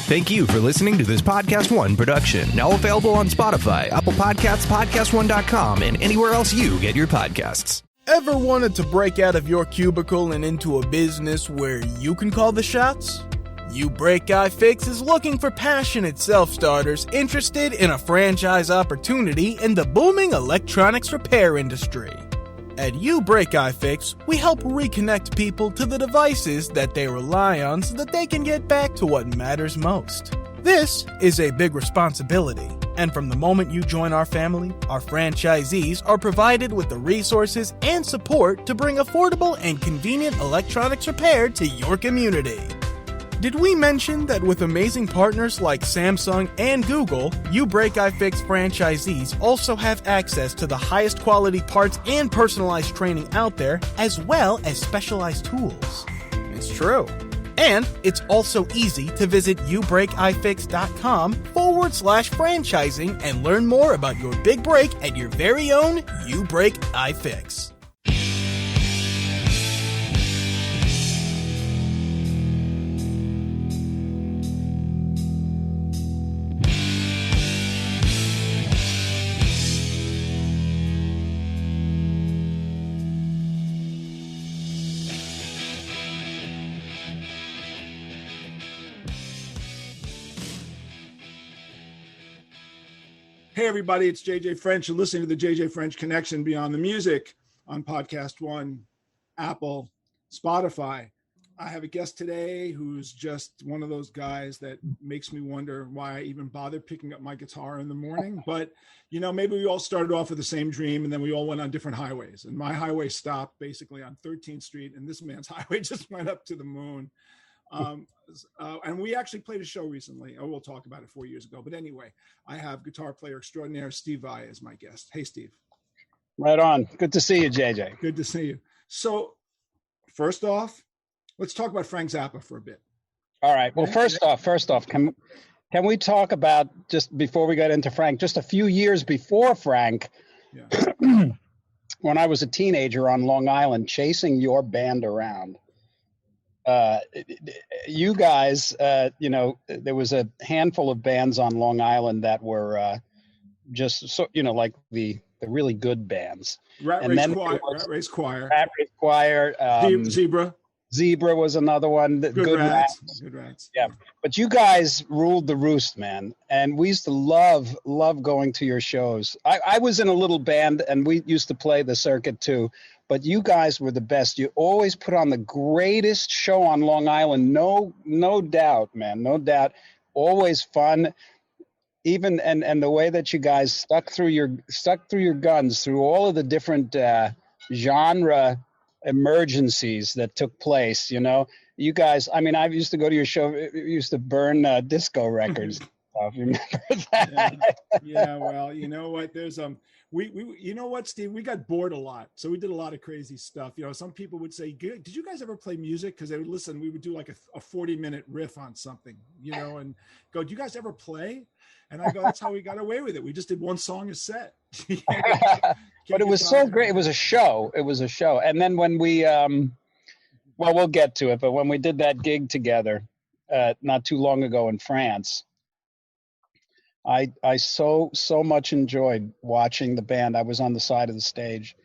Thank you for listening to this Podcast One production, now available on Spotify, Apple Podcasts, PodcastOne.com, and anywhere else you get your podcasts. Ever wanted to break out of your cubicle and into a business where you can call the shots? aae508136bf is looking for passionate self-starters interested in a franchise opportunity in the booming electronics repair industry. At aae508136, we help reconnect people to the devices that they rely on so that they can get back to what matters most. This is a big responsibility, and from the moment you join our family, our franchisees are provided with the resources and support to bring affordable and convenient electronics repair to your community. Did we mention that with amazing partners like Samsung and Google, aae508136 franchisees also have access to the highest quality parts and personalized training out there, as well as specialized tools? It's true. And it's also easy to visit ubreakifix.com/franchising and learn more about your big break at your very own aae508136. Hey, everybody, it's JJ French. You're listening to the JJ French Connection Beyond the Music on Podcast One, Apple, Spotify. I have a guest today who's just one of those guys that makes me wonder why I even bother picking up my guitar in the morning. But, you know, maybe we all started off with the same dream and then we all went on different highways. And my highway stopped basically on 13th Street, and this man's highway just went up to the moon. And we actually played a show recently. We'll talk about it 4 years ago. But anyway, I have guitar player extraordinaire Steve Vai as my guest. Hey, Steve. Right on. Good to see you, JJ. Good to see you. So first off, let's talk about Frank Zappa for a bit. All right. Well, first off, can we talk about, just before we get into Frank, just a few years before Frank, when I was a teenager on Long Island chasing your band around. You guys, there was a handful of bands on Long Island that were just so, like the really good bands. Rat Race Choir. Zebra was another one. Good Rats. Good Rats. Yeah. But you guys ruled the roost, man. And we used to love going to your shows. I was in a little band and we used to play the circuit too. But you guys were the best. You always put on the greatest show on Long Island. No doubt, man. No doubt. Always fun. Even and the way that you guys stuck through your guns through all of the different genre emergencies that took place. You guys. I mean, I used to go to your show. We used to burn disco records. Remember that? Yeah. Well, you know what? There's we you know what, Steve? We got bored a lot, so we did a lot of crazy stuff. Some people would say, "Did you guys ever play music?" Because they would listen. We would do like a 40-minute riff on something, and go, "Do you guys ever play?" And I go, "That's how we got away with it. We just did one song a set." But it was so great. It was a show. And then when we, we'll get to it. But when we did that gig together, not too long ago in France. I so much enjoyed watching the band. I was on the side of the stage,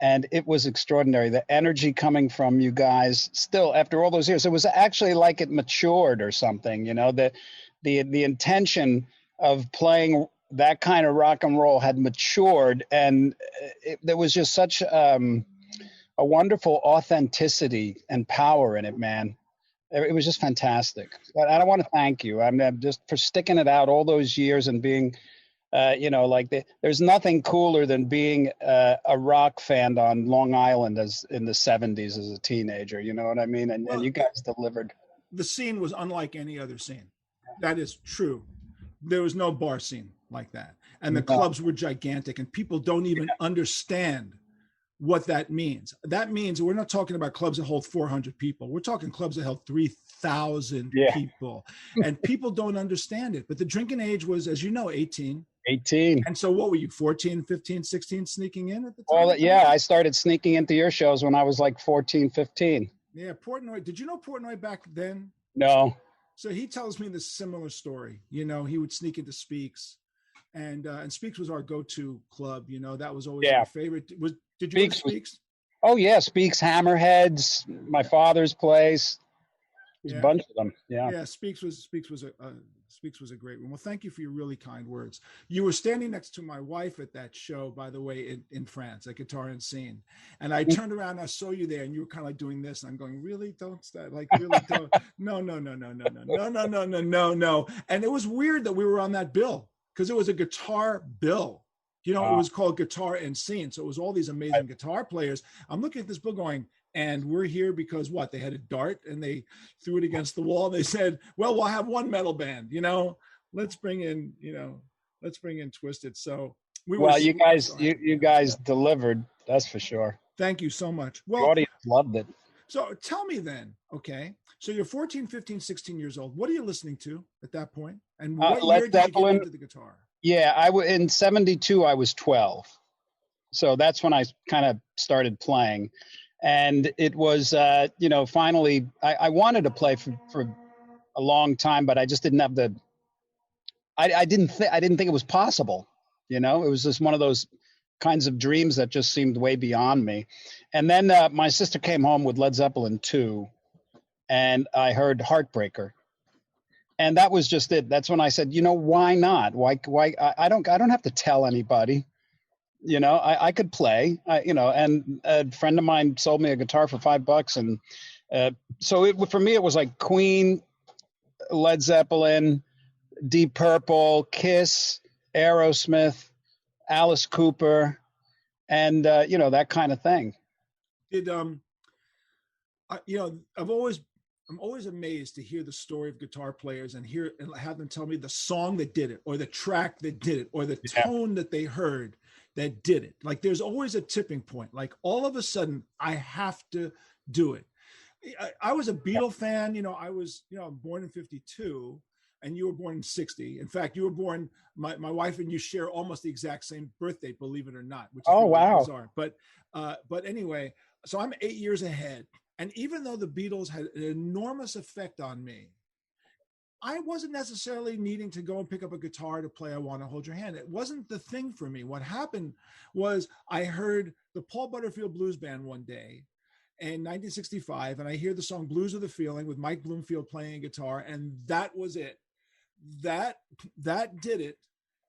and it was extraordinary. The energy coming from you guys still after all those years. It was actually like it matured or something, the intention of playing that kind of rock and roll had matured, and there was just such a wonderful authenticity and power in it, man. It was just fantastic. But I want to thank you. I'm just for sticking it out all those years and being, there's nothing cooler than being a rock fan on Long Island as in the 70s as a teenager. You know what I mean? And you guys delivered. The scene was unlike any other scene. That is true. There was no bar scene like that. And the clubs were gigantic, and people don't even understand what that means. That means we're not talking about clubs that hold 400 people. We're talking clubs that held 3,000 people. And people don't understand it. But the drinking age was, as you know, 18. 18. And so what were you, 14, 15, 16, sneaking in at the time? I started sneaking into your shows when I was like 14, 15. Yeah, Portnoy. Did you know Portnoy back then? No. So he tells me this similar story. You know, he would sneak into Speaks, and Speaks was our go-to club. You know, that was always our favorite. Did you go to Speaks? Oh yeah, Speaks, Hammerheads, my father's place. There's a bunch of them. Yeah. Yeah, Speaks was a great one. Well, thank you for your really kind words. You were standing next to my wife at that show, by the way, in France at Guitar and Scene. And I turned around, and I saw you there, and you were kind of like doing this. And I'm going, really? Don't start. Like, really? Don't. No. And it was weird that we were on that bill because it was a guitar bill. You know, it was called Guitar and Scene. So it was all these amazing guitar players. I'm looking at this bill going, and we're here because what? They had a dart and they threw it against the wall. They said, well, we'll have one metal band, you know, let's bring in Twisted. So you guys delivered. That's for sure. Thank you so much. Well, the audience loved it. So tell me then, okay. So you're 14, 15, 16 years old. What are you listening to at that point? And what year did you get into the guitar? Yeah, in 72, I was 12. So that's when I kind of started playing. And it was, finally, I wanted to play for a long time, but I just didn't have I didn't think it was possible. You know, it was just one of those kinds of dreams that just seemed way beyond me. And then my sister came home with Led Zeppelin 2, and I heard Heartbreaker. And that was just it. That's when I said, you know, why not? Why? I don't have to tell anybody. You know, I could play. And a friend of mine sold me a guitar for $5, and so for me it was like Queen, Led Zeppelin, Deep Purple, Kiss, Aerosmith, Alice Cooper, and that kind of thing. I'm always amazed to hear the story of guitar players and have them tell me the song that did it, or the track that did it, or the tone that they heard that did it. Like there's always a tipping point. Like all of a sudden I have to do it. I was a Beatle fan. You know, I was, born in 52 and you were born in 60. In fact, you were born, my wife and you share almost the exact same birth date, believe it or not, which is wow. bizarre. But anyway, so I'm 8 years ahead. And even though the Beatles had an enormous effect on me, I wasn't necessarily needing to go and pick up a guitar to play I Want to Hold Your Hand. It wasn't the thing for me. What happened was I heard the Paul Butterfield Blues Band one day in 1965, and I hear the song Blues of the Feeling with Mike Bloomfield playing guitar, and that was it. That did it.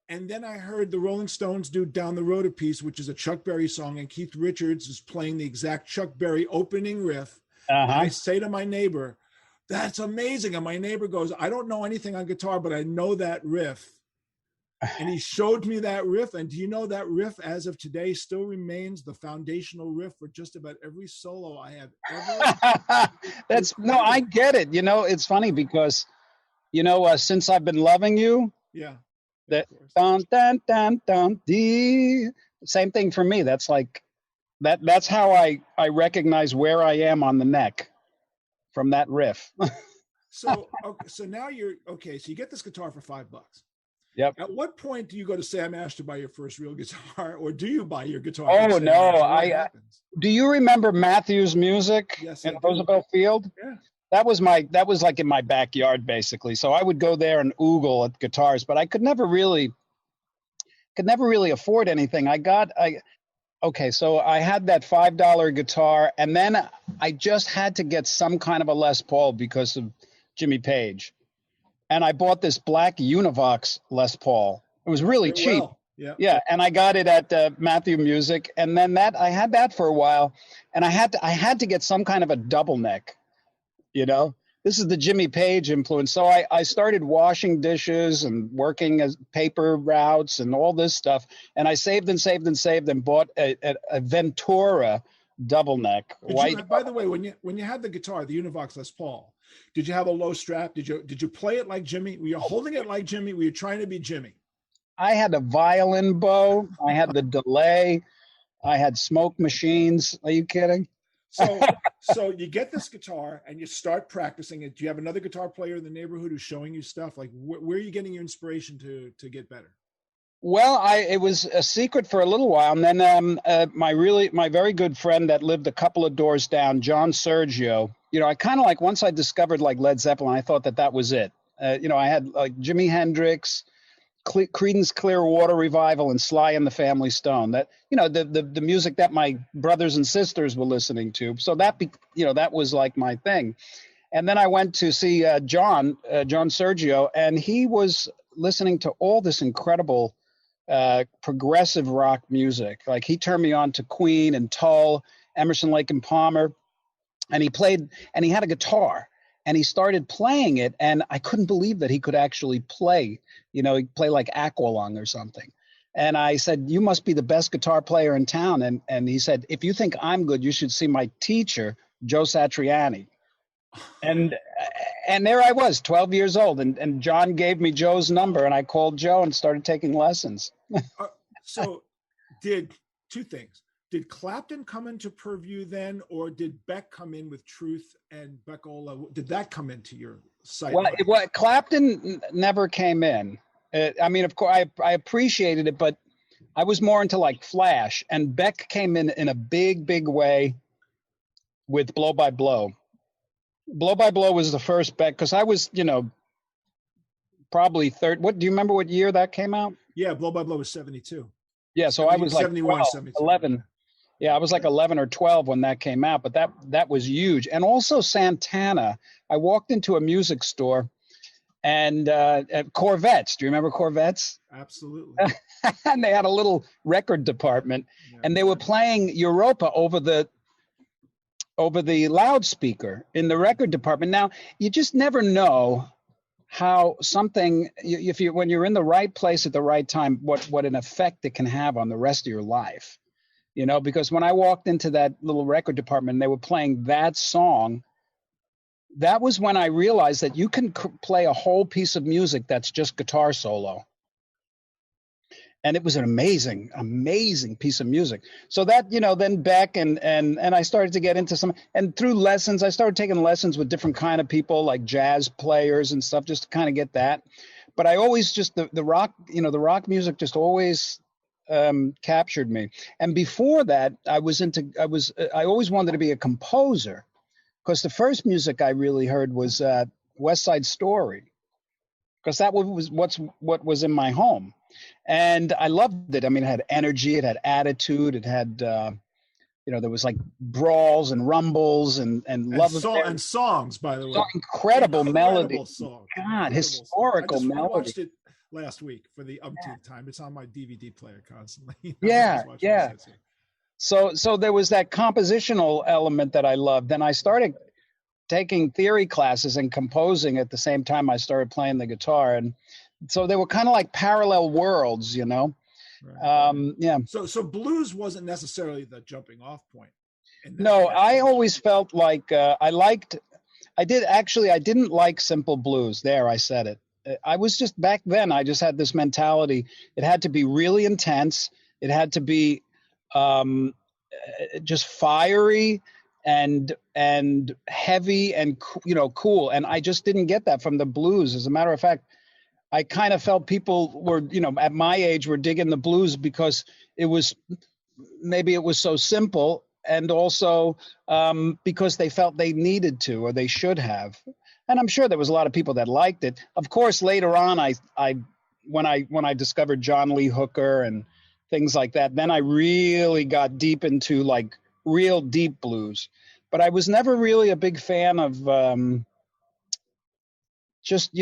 And then I heard the Rolling Stones do Down the Road a Piece, which is a Chuck Berry song, and Keith Richards is playing the exact Chuck Berry opening riff. And I say to my neighbor, that's amazing. And my neighbor goes, I don't know anything on guitar, but I know that riff. And he showed me that riff. And do you know that riff, as of today, still remains the foundational riff for just about every solo I have ever. I get it. You know, it's funny because, since I've been loving you. Yeah. That dun dun dun dun dee. Same thing for me. That's like that's how I recognize where I am on the neck from that riff. So now you're okay. So you get this guitar for $5. Yep. At what point do you go to Sam Ash to buy your first real guitar, or do you buy your guitar? Oh no! Do you remember Matthews Music in Roosevelt Field? Yeah. That was like in my backyard basically. So I would go there and oogle at guitars, but I could never really afford anything. So I had that $5 guitar, and then I just had to get some kind of a Les Paul because of Jimmy Page. And I bought this black Univox Les Paul. It was really cheap. Well. Yeah. Yeah, and I got it at Matthew Music, and then I had that for a while, and I had to get some kind of a double neck. This is the Jimmy Page influence. So I started washing dishes and working as paper routes and all this stuff. And I saved and bought a Ventura double neck. By the way, when you had the guitar, the Univox Les Paul, did you have a low strap? Did you play it like Jimmy? Were you holding it like Jimmy? Were you trying to be Jimmy? I had a violin bow. I had the delay. I had smoke machines. Are you kidding? So you get this guitar and you start practicing it. Do you have another guitar player in the neighborhood who's showing you stuff? Like where are you getting your inspiration to get better? Well, it was a secret for a little while. And then my very good friend that lived a couple of doors down, John Sergio, I kind of like, once I discovered like Led Zeppelin, I thought that was it. I had like Jimi Hendrix, Creedence Clearwater Revival, and Sly and the Family Stone. That, the music that my brothers and sisters were listening to. So that was like my thing. And then I went to see John Sergio, and he was listening to all this incredible progressive rock music. Like, he turned me on to Queen and Tull, Emerson, Lake and Palmer, and he had a guitar, and he started playing it, and I couldn't believe that he could actually play. He'd play like Aqualung or something. And I said, "You must be the best guitar player in town." And he said, "If you think I'm good, you should see my teacher, Joe Satriani." And there I was, 12 years old, and John gave me Joe's number, and I called Joe and started taking lessons. So two things. Did Clapton come into purview then, or did Beck come in with Truth and Beckola? Did that come into your sight? Well, Clapton never came in. Of course, I appreciated it, but I was more into like Flash, and Beck came in a big, big way with Blow by Blow. Blow by Blow was the first Beck, because I was, probably third. Do you remember what year that came out? Yeah, Blow by Blow was 72. Yeah, so I was like 71, 12, 72. 11. Yeah, I was like 11 or 12 when that came out, but that was huge. And also Santana. I walked into a music store, and Corvettes. Do you remember Corvettes? Absolutely. And they had a little record department, and they were playing Europa over the loudspeaker in the record department. Now, you just never know how something, when you're in the right place at the right time, what an effect it can have on the rest of your life. Because when I walked into that little record department and they were playing that song, that was when I realized that you can play a whole piece of music that's just guitar solo. And it was an amazing, amazing piece of music. So that, then Beck and I started to get into some, and through lessons, I started taking lessons with different kind of people, like jazz players and stuff, just to kind of get that. But I always just, the rock, the rock music just always captured me. And before that, I always wanted to be a composer, because the first music I really heard was West Side Story, because that was what was in my home. And I loved it. It had energy, it had attitude, it had, there was like brawls and rumbles and love and songs, by the way. Incredible melody. Song. God, historical melody. I watched it last week for the umpteenth time. It's on my DVD player constantly. Yeah. So there was that compositional element that I loved. Then I started taking theory classes and composing at the same time I started playing the guitar. And so they were kind of like parallel worlds, Right. So blues wasn't necessarily the jumping off point. No, I always felt like I didn't like simple blues. There, I said it. I was just, back then, I just had this mentality. It had to be really intense. It had to be just fiery and heavy and, cool. And I just didn't get that from the blues. As a matter of fact, I kind of felt people were, at my age, were digging the blues because it was so simple, and also because they felt they needed to, or they should have. And I'm sure there was a lot of people that liked it. Of course, later on, when I discovered John Lee Hooker and things like that, then I really got deep into like real deep blues. But I was never really a big fan of just,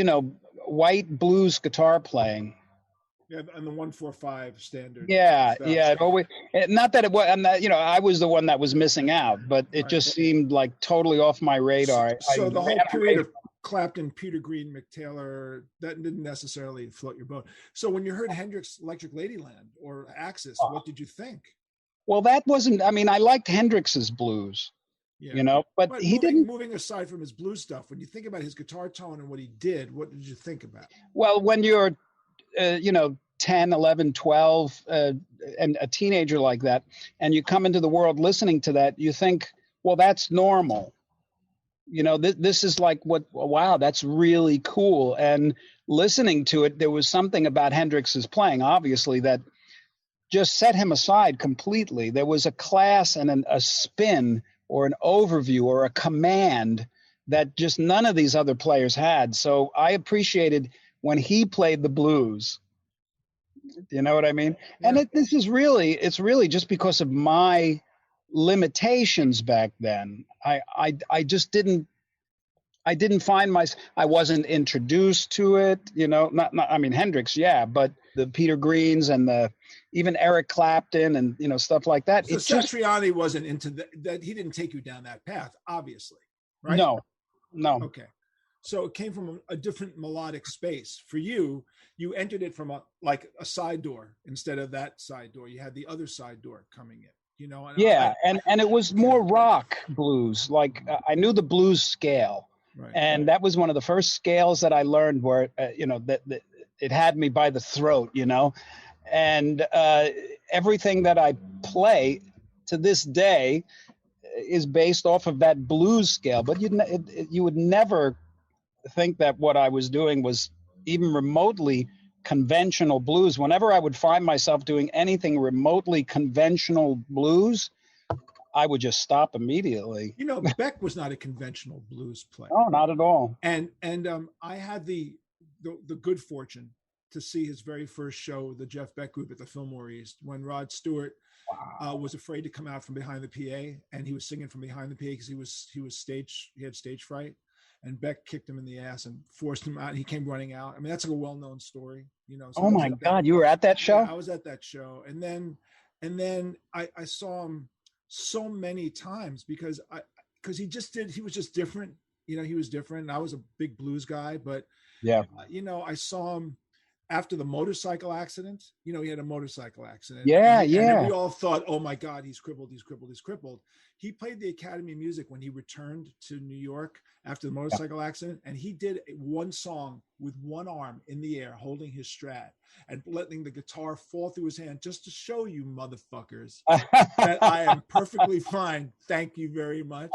white blues guitar playing. Yeah, and the 1-4-5 standard. Yeah. It always, not that it was, I was the one that was missing out, but it just seemed like totally off my radar. So the whole period of Clapton, Peter Green, Mick Taylor, that didn't necessarily float your boat. So when you heard Hendrix' Electric Ladyland or Axis, what did you think? Well, that wasn't, I liked Hendrix's blues. Yeah. But he didn't. Moving aside from his blues stuff, when you think about his guitar tone and what he did, what did you think about? Well, when you're, 10, 11, 12, and a teenager like that, and you come into the world listening to that, you think, well, that's normal. This is like wow, that's really cool. And listening to it, there was something about Hendrix's playing, obviously, that just set him aside completely. There was a class and a spin or an overview or a command that just none of these other players had. So I appreciated when he played the blues. You know what I mean? Yeah. And it's really just because of my limitations back then. I just didn't find I wasn't introduced to it, you know, not I mean, Hendrix, yeah, but the Peter Greens and even Eric Clapton and, you know, stuff like that. So Satriani wasn't into that. He didn't take you down that path, obviously, right? No. Okay. So it came from a different melodic space. For you, you entered it from a side door instead of that side door. You had the other side door coming in, you know? And it was more rock blues. Like I knew the blues scale. Right. And that was one of the first scales that I learned where, you know, that it had me by the throat, you know, and everything that I play to this day is based off of that blues scale. But you would never think that what I was doing was even remotely conventional blues. Whenever I would find myself doing anything remotely conventional blues, I would just stop immediately. You know, Beck was not a conventional blues player. Oh, not at all. And I had the good fortune to see his very first show, the Jeff Beck Group at the Fillmore East, when Rod Stewart was afraid to come out from behind the PA, and he was singing from behind the PA because he had stage fright, and Beck kicked him in the ass and forced him out. And he came running out. I mean, that's like a well-known story, you know. So oh my God, you were at that show? Yeah, I was at that show, and then I saw him so many times because he was just different, you know. He was different, and I was a big blues guy, but you know, I saw him after the motorcycle accident. You know, he had a motorcycle accident. And we all thought, oh my God, he's crippled. He played the Academy of Music when he returned to New York after the motorcycle accident, and he did one song with one arm in the air holding his Strat and letting the guitar fall through his hand, just to show you motherfuckers that I am perfectly fine. Thank you very much.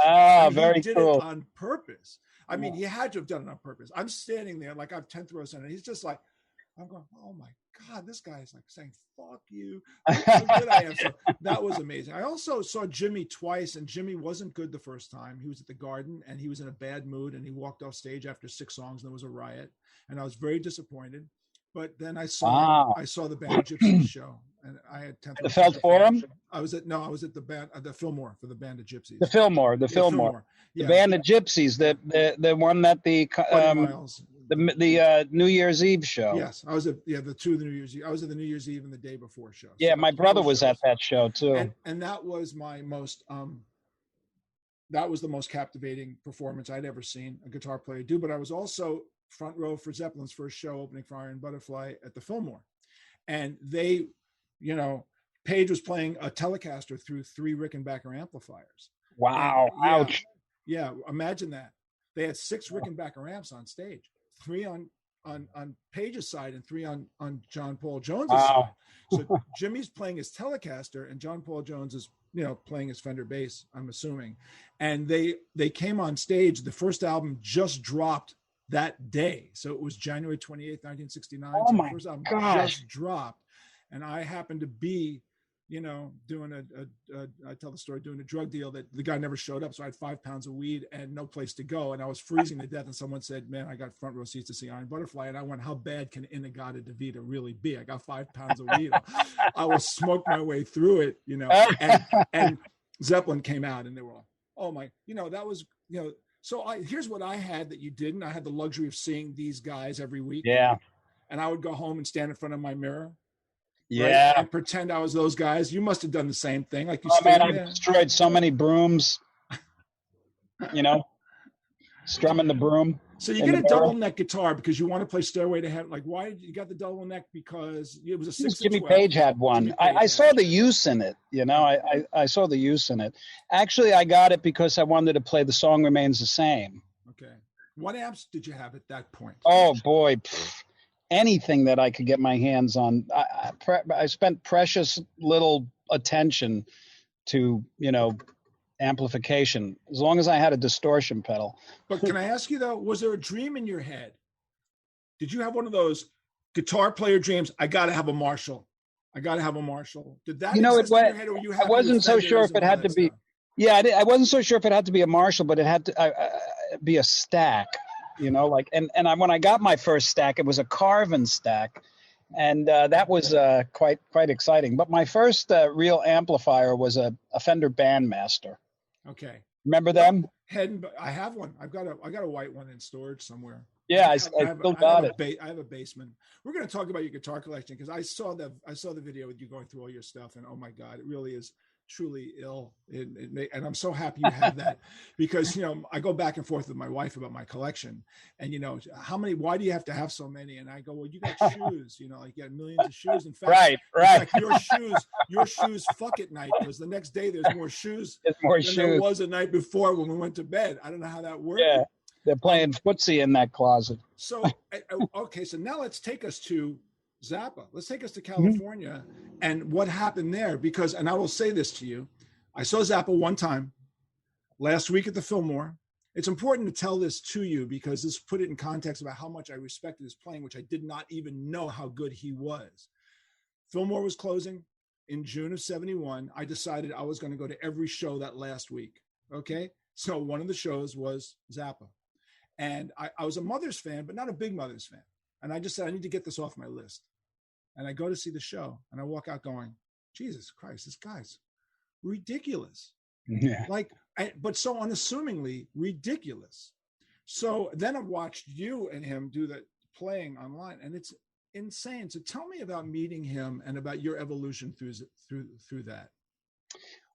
Very he did cool. it on purpose. I mean, he had to have done it on purpose. I'm standing there like I have 10th row center. He's just like, I'm going, oh my God, this guy is like saying, fuck you. Look how good I am. So that was amazing. I also saw Jimmy twice, and Jimmy wasn't good the first time. He was at the Garden, and he was in a bad mood, and he walked off stage after 6 songs, and there was a riot, and I was very disappointed. But then I saw the Band of Gypsies show, and I had 10th. The Felt Forum? I was at the Fillmore for the Band of Gypsies. The Fillmore. Yeah. The Band of Gypsies, the one that the New Year's Eve show. Yes, I was at the New Year's Eve. I was at the New Year's Eve and the day before show. Yeah, so my brother was at that show too. And that was my most that was the most captivating performance I'd ever seen a guitar player do. But I was also front row for Zeppelin's first show, opening for Iron Butterfly at the Fillmore. And they, you know, Page was playing a Telecaster through 3 Rickenbacker amplifiers. Wow. Ouch. Yeah, imagine that. They had 6 Rickenbacker amps on stage, 3 on Page's side and 3 on John Paul Jones' side. So Jimmy's playing his Telecaster and John Paul Jones is, you know, playing his Fender bass, I'm assuming. And they came on stage. The first album just dropped that day. So it was January 28th, 1969. Oh, so my the first album gosh. just dropped. And I happened to be, you know, doing I tell the story, doing a drug deal that the guy never showed up. So I had 5 pounds of weed and no place to go. And I was freezing to death. And someone said, man, I got front row seats to see Iron Butterfly. And I went, how bad can Inagata DeVita really be? I got 5 pounds of weed. I will smoke my way through it, you know, and Zeppelin came out and they were all, oh my, you know, that was, you know, so here's what I had that you didn't. I had the luxury of seeing these guys every week. Yeah. And I would go home and stand in front of my mirror. Yeah. Right? And pretend I was those guys. You must have done the same thing. Like you I destroyed so many brooms, you know, strumming the broom. So you get a double neck guitar because you want to play Stairway to Heaven. Like, why did you got the double neck? Because it was a 6 Jimmy Page had one. I saw the use in it. You know, I saw the use in it. Actually, I got it because I wanted to play The Song Remains the Same. Okay. What amps did you have at that point? Oh, boy. Anything that I could get my hands on. I spent precious little attention to, you know, amplification, as long as I had a distortion pedal. But can I ask you though, was there a dream in your head? Did you have one of those guitar player dreams? I got to have a Marshall. Did that exist in your head, or you I wasn't so sure if it had to be. Yeah, I wasn't so sure if it had to be a Marshall, but it had to be a stack, like, and when I got my first stack, it was a Carvin stack, and that was quite exciting. But my first real amplifier was a Fender Bandmaster. Okay. Remember them? I have one. I got a white one in storage somewhere. Yeah, I still got it. I have a basement. We're going to talk about your guitar collection because I saw the video with you going through all your stuff, and oh my God, it really is truly ill. And I'm so happy you have that because I go back and forth with my wife about my collection, and why do you have to have so many? And I go, well, you got shoes, like you got millions of shoes. In fact, right. your shoes fuck at night because the next day there's more shoes than there was the night before when we went to bed. I don't know how that works. Yeah. They're playing footsie in that closet. So, okay, so now let's take us to Zappa. Let's take us to California and what happened there. Because, and I will say this to you, I saw Zappa one time last week at the Fillmore. It's important to tell this to you because this put it in context about how much I respected his playing, which I did not even know how good he was. Fillmore was closing in June of 71. I decided I was going to go to every show that last week. Okay, so one of the shows was Zappa. And I was a Mothers fan, but not a big Mothers fan. And I just said, I need to get this off my list. And I go to see the show and I walk out going, Jesus Christ, this guy's ridiculous. Yeah. But so unassumingly ridiculous. So then I watched you and him do that playing online and it's insane. So tell me about meeting him and about your evolution through that.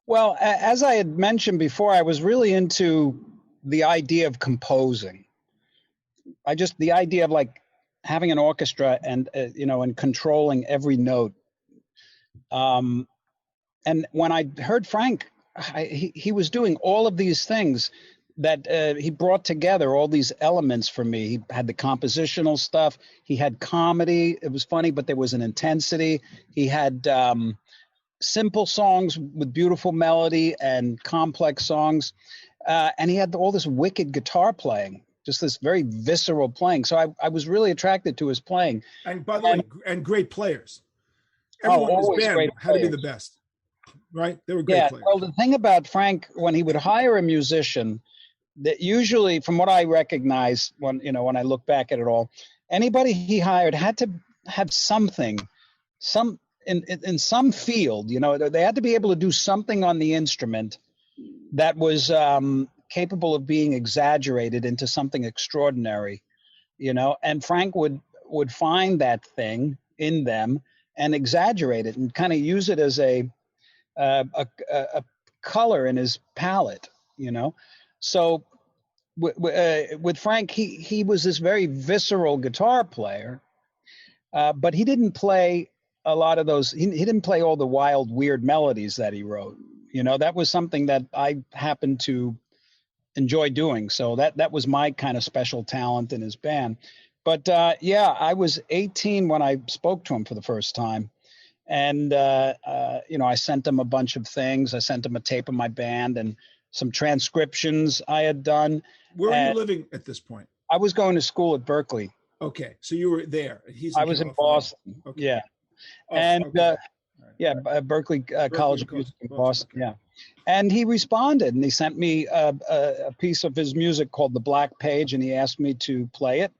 Well, as I had mentioned before, I was really into the idea of composing. The idea of like having an orchestra and, and controlling every note. And when I heard Frank, he was doing all of these things that he brought together, all these elements for me. He had the compositional stuff. He had comedy. It was funny, but there was an intensity. He had simple songs with beautiful melody and complex songs. And he had all this wicked guitar playing. Just this very visceral playing. So I was really attracted to his playing. And by the way, and great players. Everyone in his band had to be the best, right? They were great players. Well, the thing about Frank, when he would hire a musician, that usually, from what I recognize, when I look back at it all, anybody he hired had to have something, in some field. They had to be able to do something on the instrument that was capable of being exaggerated into something extraordinary, and Frank would find that thing in them and exaggerate it and kind of use it as a color in his palette, So with Frank, he was this very visceral guitar player, but he didn't play a lot of those. He didn't play all the wild, weird melodies that he wrote. That was something that I happened to enjoy doing. So that was my kind of special talent in his band. But I was 18 when I spoke to him for the first time. And, I sent him a bunch of things. I sent him a tape of my band and some transcriptions I had done. Where were you living at this point? I was going to school at Berkeley. Okay. So you were there. I was in Boston. Okay. Yeah. Berkeley College of Music in Boston. Yeah. And he responded and he sent me a piece of his music called The Black Page, and he asked me to play it.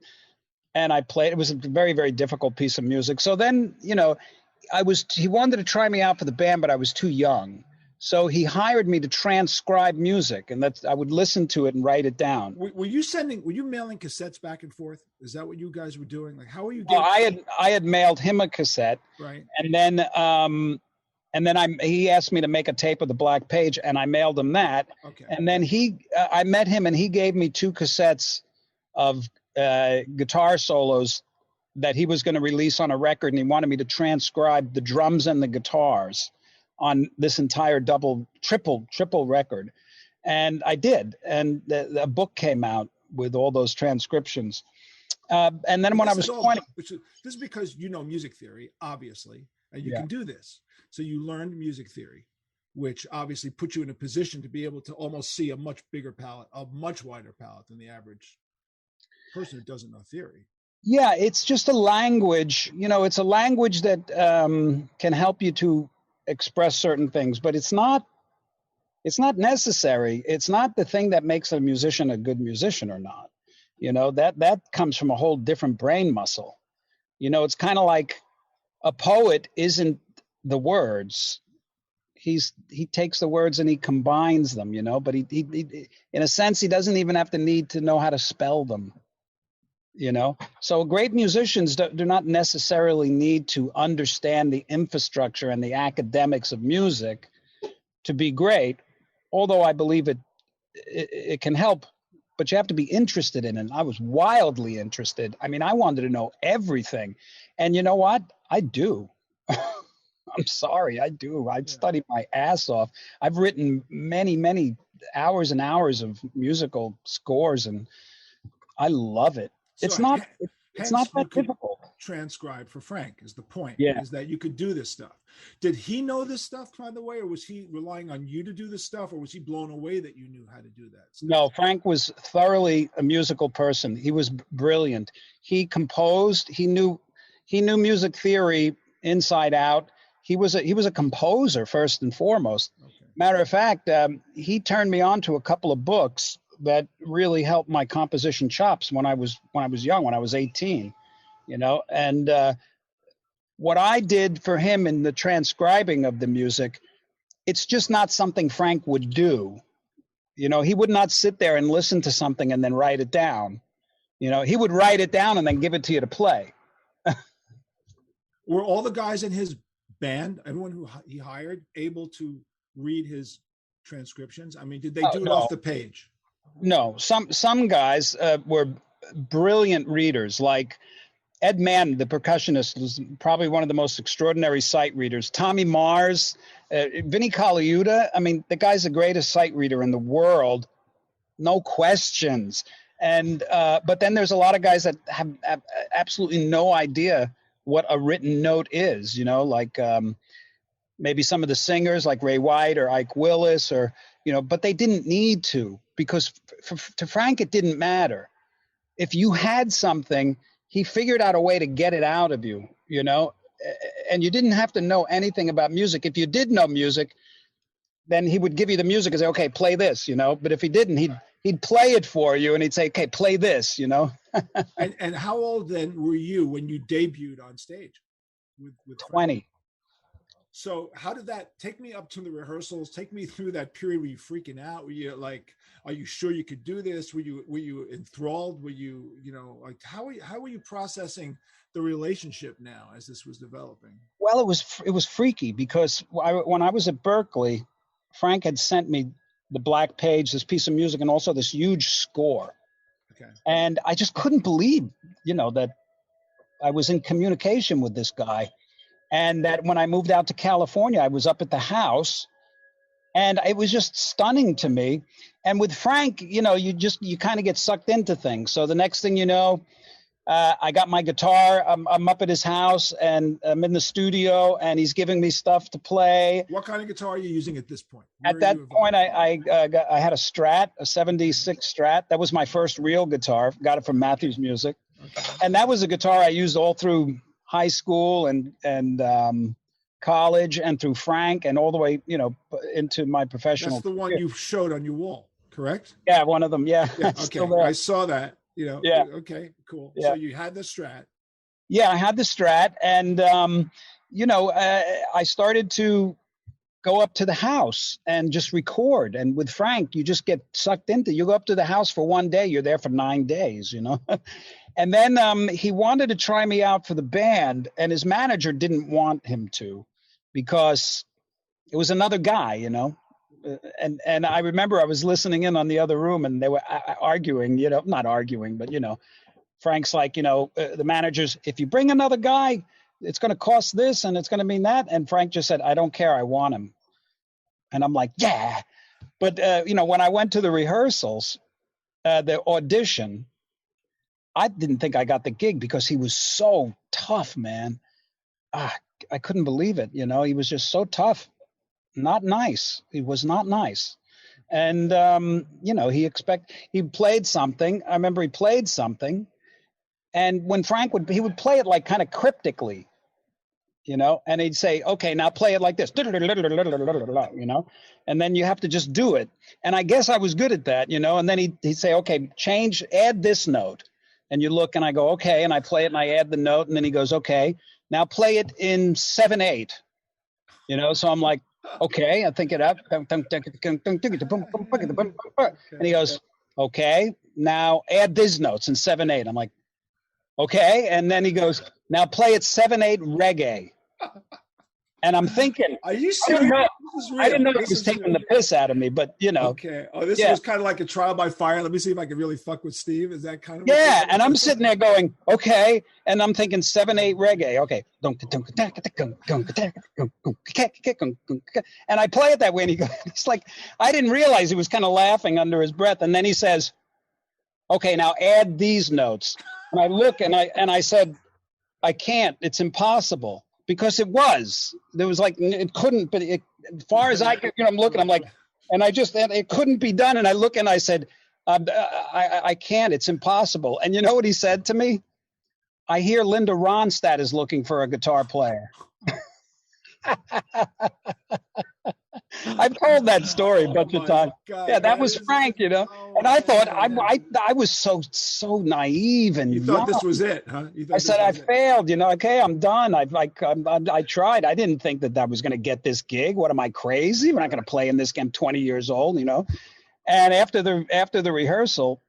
And I played. It was a very, very difficult piece of music. So then, he wanted to try me out for the band, but I was too young. So he hired me to transcribe music, and I would listen to it and write it down. Were you mailing cassettes back and forth? Is that what you guys were doing? Like, how were you getting? I had mailed him a cassette, right? And then he asked me to make a tape of The Black Page, and I mailed him that. Okay. And then I met him, and he gave me 2 cassettes of guitar solos that he was going to release on a record, and he wanted me to transcribe the drums and the guitars on this entire triple record. And I did. And a book came out with all those transcriptions. And then when I was 20. This is because music theory, obviously, and you can do this. So you learned music theory, which obviously put you in a position to be able to almost see a much bigger palette, a much wider palette than the average person who doesn't know theory. Yeah, it's just a language. It's a language that can help you to express certain things, but it's not It's not necessary. It's not the thing that makes a musician a good musician or not. You know, that comes from a whole different brain muscle. You know, it's kind of like a poet isn't the words. He takes the words and he combines them, you know, but he in a sense, he doesn't even have to need to know how to spell them, you know. So great musicians do not necessarily need to understand the infrastructure and the academics of music to be great, although I believe it can help, but you have to be interested in it. I was wildly interested. I mean, I wanted to know everything. And you know what? I do. I'm sorry, I do. I've studied my ass off. I've written many, many hours and hours of musical scores, and I love it. So it's not that difficult. Transcribe for Frank is the point. Yeah. Is that you could do this stuff. Did he know this stuff, by the way, or was he relying on you to do this stuff, or was he blown away that you knew how to do that stuff? No, Frank was thoroughly a musical person. He was brilliant. He composed. He knew music theory inside out. He was a composer first and foremost. Okay. Matter of fact, he turned me on to a couple of books that really helped my composition chops when I was young, when I was 18, you know. And what I did for him in the transcribing of the music, it's just not something Frank would do. You know, he would not sit there and listen to something and then write it down. You know, he would write it down and then give it to you to play. Were all the guys in his band, everyone who he hired, able to read his transcriptions? I mean, did they do it off the page? No, some guys were brilliant readers. Like Ed Mann, the percussionist, was probably one of the most extraordinary sight readers. Tommy Mars, Vinnie Colaiuta. I mean, the guy's the greatest sight reader in the world, no questions. And but then there's a lot of guys that have absolutely no idea what a written note is, you know, like maybe some of the singers like Ray White or Ike Willis, or, you know, but they didn't need to, because to Frank, it didn't matter. If you had something, he figured out a way to get it out of you, you know, and you didn't have to know anything about music. If you did know music, then he would give you the music and say, okay, play this, you know, but if he didn't, he'd play it for you and he'd say, okay, play this, you know. And how old then were you when you debuted on stage with 20. Frank? So how did that take me up to the rehearsals? Take me through that period. Were you freaking out? Were you like, are you sure you could do this? Were you enthralled? Were you, you know, like how were you processing the relationship now as this was developing? Well, it was freaky because when I was at Berkeley, Frank had sent me the Black Page, this piece of music, and also this huge score. Okay. And I just couldn't believe, you know, that I was in communication with this guy. And that when I moved out to California, I was up at the house, and it was just stunning to me. And with Frank, you know, you kind of get sucked into things. So the next thing you know, I got my guitar. I'm up at his house, and I'm in the studio, and he's giving me stuff to play. What kind of guitar are you using at this point? At that point, I had a Strat, a 76 Strat. That was my first real guitar. Got it from Matthews Music. Okay. And that was a guitar I used all through high school and college, and through Frank, and all the way, you know, into my professional. That's the one you showed on your wall, correct? Yeah, one of them. Yeah. Yeah, okay, I saw that. You know. Yeah. Okay. Cool. Yeah. So you had the Strat. Yeah, I had the Strat, and you know, I started to go up to the house and just record. And with Frank, you just get sucked into. You go up to the house for one day, you're there for 9 days. You know. And then he wanted to try me out for the band, and his manager didn't want him to, because it was another guy, you know. And I remember I was listening in on the other room, and they were arguing, you know, not arguing, but, you know, Frank's like, you know, the managers, if you bring another guy, it's going to cost this and it's going to mean that. And Frank just said, I don't care. I want him. And I'm like, yeah. But, you know, when I went to the rehearsals, the audition, I didn't think I got the gig because he was so tough, man. I couldn't believe it. You know, he was just so tough. Not nice. He was not nice. And, you know, he played something. I remember he played something. And when Frank he would play it like kind of cryptically. and he'd say, okay, now play it like this, and then you have to just do it. And I guess I was good at that, and then he'd say, okay, add this note. And you look and I go, okay, and I play it and I add the note, and then he goes, okay, now play it in 7/8. So I'm like, okay, I think it up. And he goes, okay, now add these notes in 7/8. I'm like, okay. And then he goes, now play it 7/8 reggae. And I'm thinking, are you serious? I didn't know he was taking the piss out of me, but Okay. Oh, this was kind of like a trial by fire. Let me see if I can really fuck with Steve. Is that kind of? Yeah. And I'm sitting there going, okay. And I'm thinking 7/8 reggae. Okay. And I play it that way. And he's like, I didn't realize he was kind of laughing under his breath. And then he says, okay, now add these notes. And I look and I said, I can't. It's impossible. Because there was like, it couldn't, but as far as I could, I'm looking, I'm like, and it couldn't be done. And I look and I said, I can't, it's impossible. And you know what he said to me? I hear Linda Ronstadt is looking for a guitar player. I've told that story a bunch of times. God, yeah, that was Frank, and I thought I was so naive and you thought this was it, huh? I said I failed, okay, I'm done. I tried. I didn't think that was going to get this gig. What am I, crazy? We're not going to play in this game. I'm 20 years old, And after the rehearsal,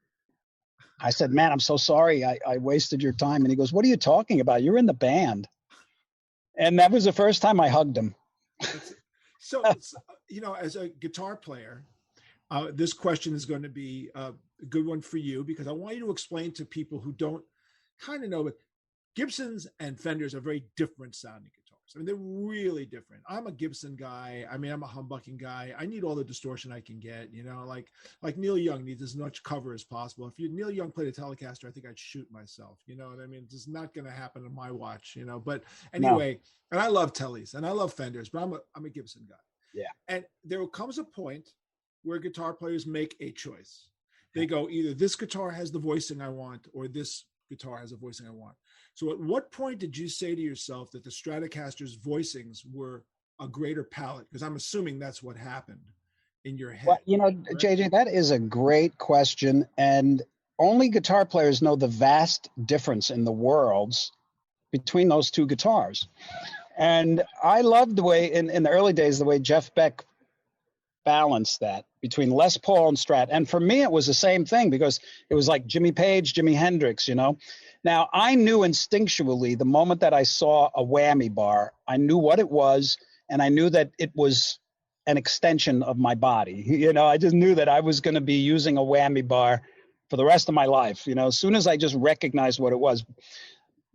I said, man, I'm so sorry. I wasted your time. And he goes, what are you talking about? You're in the band. And that was the first time I hugged him. So, as a guitar player, this question is going to be a good one for you, because I want you to explain to people who don't kind of know, but Gibsons and Fenders are very different sounding guitars. I mean, they're really different. I'm a Gibson guy. I mean, I'm a humbucking guy. I need all the distortion I can get, like Neil Young needs as much cover as possible. If Neil Young played a Telecaster, I think I'd shoot myself, what I mean? It's just not going to happen on my watch, but anyway, no. And I love Tellys and I love Fenders, but I'm a Gibson guy. Yeah. And there comes a point where guitar players make a choice. They go, either this guitar has the voicing I want, or this guitar has a voicing I want. So at what point did you say to yourself that the Stratocaster's voicings were a greater palette? Because I'm assuming that's what happened in your head. Well, right? JJ, that is a great question. And only guitar players know the vast difference in the worlds between those two guitars. And I loved the way, in the early days, the way Jeff Beck balanced that between Les Paul and Strat. And for me, it was the same thing, because it was like Jimmy Page, Jimi Hendrix, Now, I knew instinctually the moment that I saw a whammy bar, I knew what it was, and I knew that it was an extension of my body. I just knew that I was going to be using a whammy bar for the rest of my life, as soon as I just recognized what it was.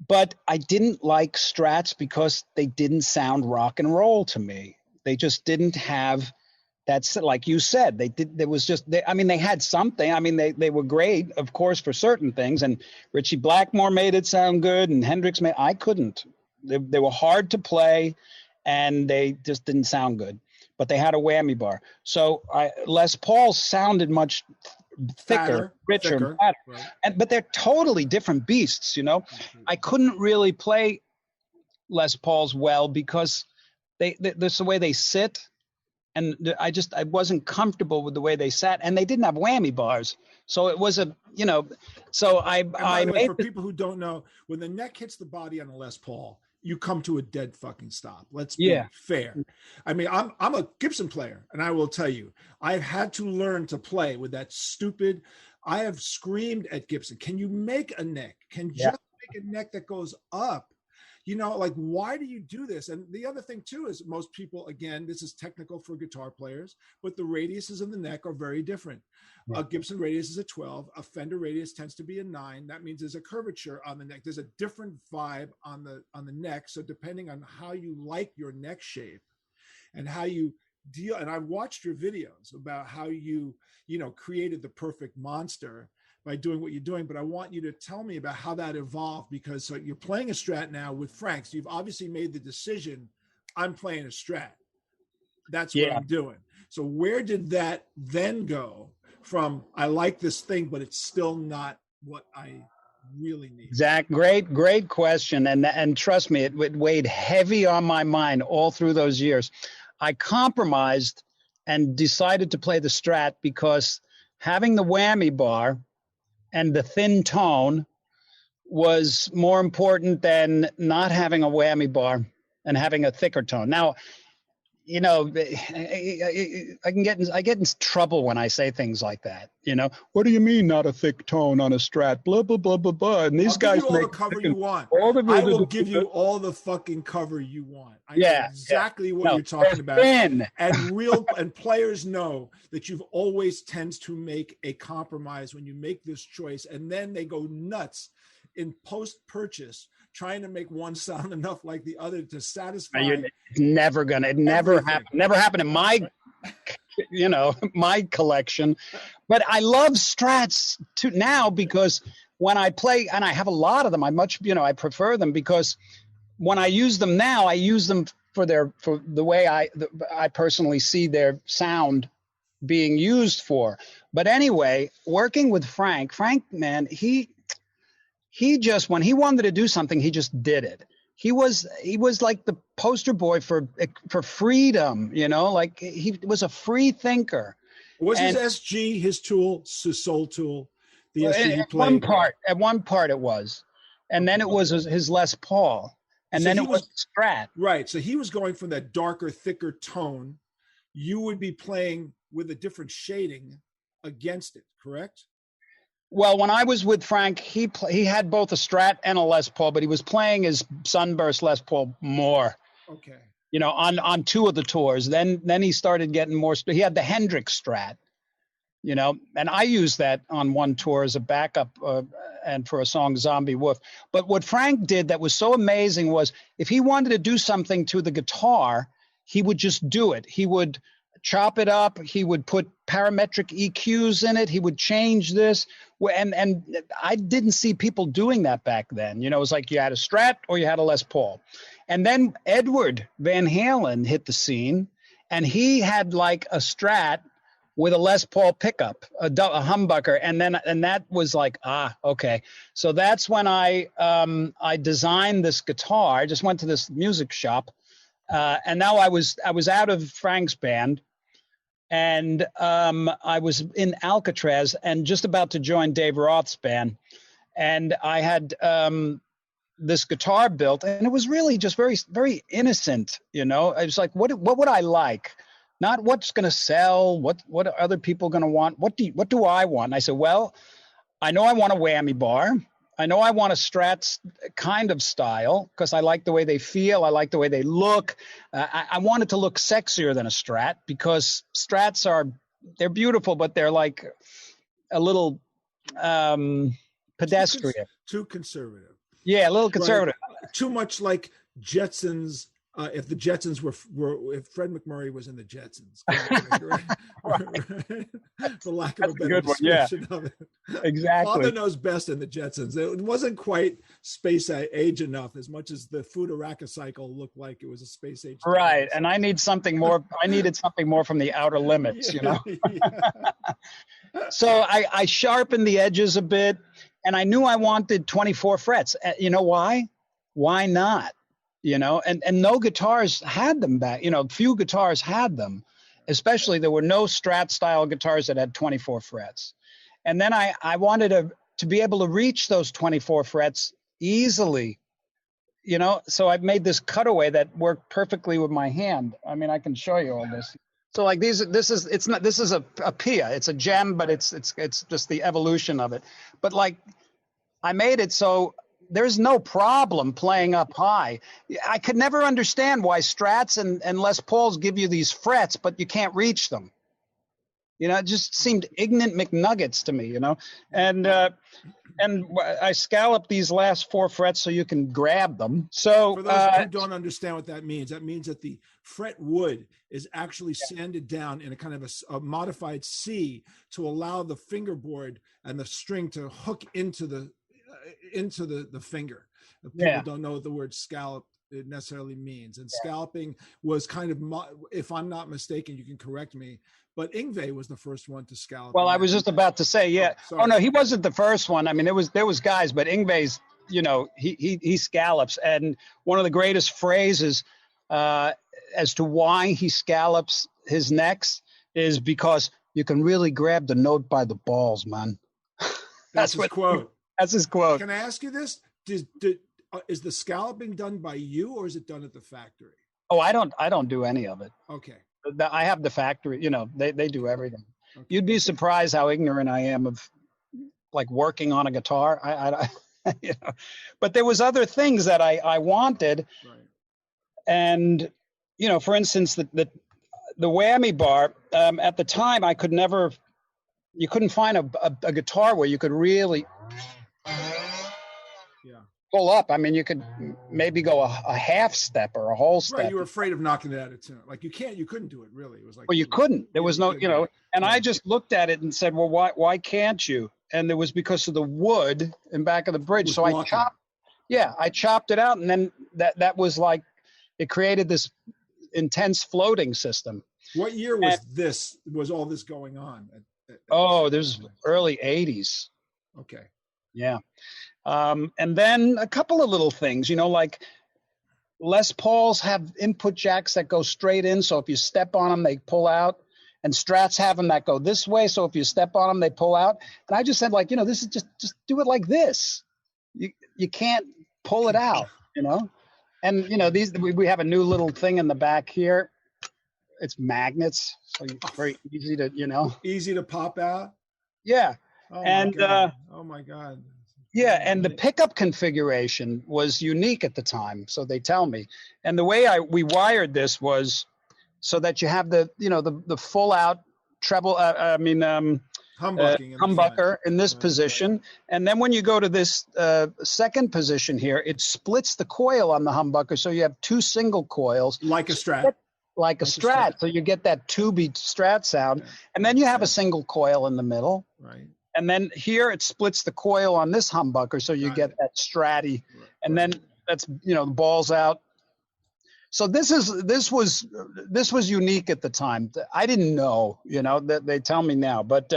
But I didn't like Strats because they didn't sound rock and roll to me. They just didn't have that's, like you said, they had something. I mean, they were great, of course, for certain things. And Ritchie Blackmore made it sound good, and Hendrix I couldn't. They were hard to play, and they just didn't sound good. But they had a whammy bar. So Les Paul sounded much thicker, richer, fatter. Right. But they're totally different beasts, I couldn't really play Les Pauls well because that's the way they sit. And I wasn't comfortable with the way they sat, and they didn't have whammy bars. So it was so I made for people who don't know, when the neck hits the body on a Les Paul, you come to a dead fucking stop. Let's be fair. I mean, I'm a Gibson player, and I will tell you, I've had to learn to play with that stupid. I have screamed at Gibson, can you make a neck? Just make a neck that goes up? Why do you do this? And the other thing too is most people, again, this is technical for guitar players, but the radiuses of the neck are very different. Yeah. A Gibson radius is a 12. A Fender radius tends to be a 9. That means there's a curvature on the neck. There's a different vibe on the neck. So depending on how you like your neck shape and how you deal, and I've watched your videos about how you created the perfect monster by doing what you're doing, but I want you to tell me about how that evolved, because so you're playing a Strat now with Frank. So you've obviously made the decision, I'm playing a Strat. That's what I'm doing. So where did that then go from, I like this thing, but it's still not what I really need? Zach, great question. And trust me, it weighed heavy on my mind all through those years. I compromised and decided to play the Strat because having the whammy bar and the thin tone was more important than not having a whammy bar and having a thicker tone. Now, you know, I get in trouble when I say things like that. You know, what do you mean not a thick tone on a Strat? Blah blah blah blah blah. And these guys give you all the cover you want. I will give you all the fucking cover you want. I know exactly what you're talking about. Thin. And players know that you've always tends to make a compromise when you make this choice, and then they go nuts in post-purchase trying to make one sound enough like the other to satisfy. It's never gonna. It never happened. Never happened in my, my collection. But I love Strats too now because when I play, and I have a lot of them, I prefer them because when I use them now, I use them for the way I personally see their sound being used for. But anyway, working with Frank, man, he just, when he wanted to do something, he just did it. He was like the poster boy for freedom, like he was a free thinker. Was his SG his tool, his soul tool? The SG he played? At one part it was. And then it was his Les Paul. And then it was Strat. Right. So he was going from that darker, thicker tone. You would be playing with a different shading against it, correct? Well, when I was with Frank, he had both a Strat and a Les Paul, but he was playing his Sunburst Les Paul more. Okay. On two of the tours. Then he started getting more. He had the Hendrix Strat, and I used that on one tour as a backup and for a song Zombie Wolf. But what Frank did that was so amazing was if he wanted to do something to the guitar, he would just do it. He would chop it up. He would put parametric EQs in it. He would change this. And I didn't see people doing that back then. It was like you had a Strat or you had a Les Paul. And then Edward Van Halen hit the scene, and he had like a Strat with a Les Paul pickup, a humbucker. And that was like, okay. So that's when I designed this guitar. I just went to this music shop. And now I was out of Frank's band, and I was in Alcatraz and just about to join Dave Roth's band, and I had this guitar built, and it was really just very, very innocent. I was like, what would I like? Not what's going to sell. What are other people going to want? What do I want? And I said, well, I know I want a whammy bar. I know I want a Strat kind of style because I like the way they feel. I like the way they look. I want it to look sexier than a Strat because Strats they're beautiful, but they're like a little pedestrian. Too conservative. Yeah, a little conservative. Right. Too much like Jetsons. If the Jetsons if Fred McMurray was in the Jetsons, for lack of a better description of it. Exactly. Father knows best in the Jetsons. It wasn't quite space age enough, as much as the Futuraka cycle looked like it was a space age. Right, and I needed something more from the Outer Limits, Yeah. So I sharpened the edges a bit, and I knew I wanted 24 frets. You know why? Why not? And no guitars had them back. Few guitars had them, especially there were no Strat style guitars that had 24 frets. And then I wanted to be able to reach those 24 frets easily, so I made this cutaway that worked perfectly with my hand. I mean, I can show you all this. So like this is a Pia. It's a gem, but it's just the evolution of it. But like I made it so there's no problem playing up high. I could never understand why Strats and Les Pauls give you these frets, but you can't reach them. It just seemed ignorant McNuggets to me, And I scalloped these last 4 frets so you can grab them. So for those who don't understand what that means that the fret wood is actually sanded down in a kind of a modified C to allow the fingerboard and the string to hook into the finger. People don't know what the word scallop it necessarily means. And scalloping was kind of, if I'm not mistaken, you can correct me, but Yngwie was the first one to scallop. Well, I was just about to say, Oh no, he wasn't the first one. I mean, there was guys, but Yngwie's, he scallops. And one of the greatest phrases as to why he scallops his necks is because you can really grab the note by the balls, man. That's his quote. That's his quote. Can I ask you this? Is the scalloping done by you, or is it done at the factory? Oh, I don't do any of it. Okay. I have the factory, they do everything. Okay. You'd be surprised how ignorant I am of like working on a guitar. I but there was other things that I wanted. Right. And, for instance, the whammy bar, at the time you couldn't find a guitar where you could really pull up. I mean, you could maybe go a half step or a whole step. Right, you were afraid of knocking it out of tune. Like you couldn't do it really. It was like, well, you couldn't. There was no, and I just looked at it and said, well, why can't you? And it was because of the wood in back of the bridge. So I chopped it out, and then that was like, it created this intense floating system. What year was all this going on? There's early 80s. Okay. Yeah. And then a couple of little things, like Les Pauls have input jacks that go straight in. So if you step on them, they pull out. And Strats have them that go this way. So if you step on them, they pull out. And I just said, like, this is just do it like this. You can't pull it out, And, we have a new little thing in the back here. It's magnets. So it's very easy to, Easy to pop out? Yeah. Oh, my God. Yeah, and the pickup configuration was unique at the time, so they tell me. And the way we wired this was so that you have the full out treble. Humbucker in this position, and then when you go to this second position here, it splits the coil on the humbucker, so you have two single coils, like a Strat. Like a Strat, so you get that tubey Strat sound, and then you have a single coil in the middle. Right. And then here it splits the coil on this humbucker, so you get that Stratty, and then that's the balls out. So this was unique at the time. I didn't know, that they tell me now, but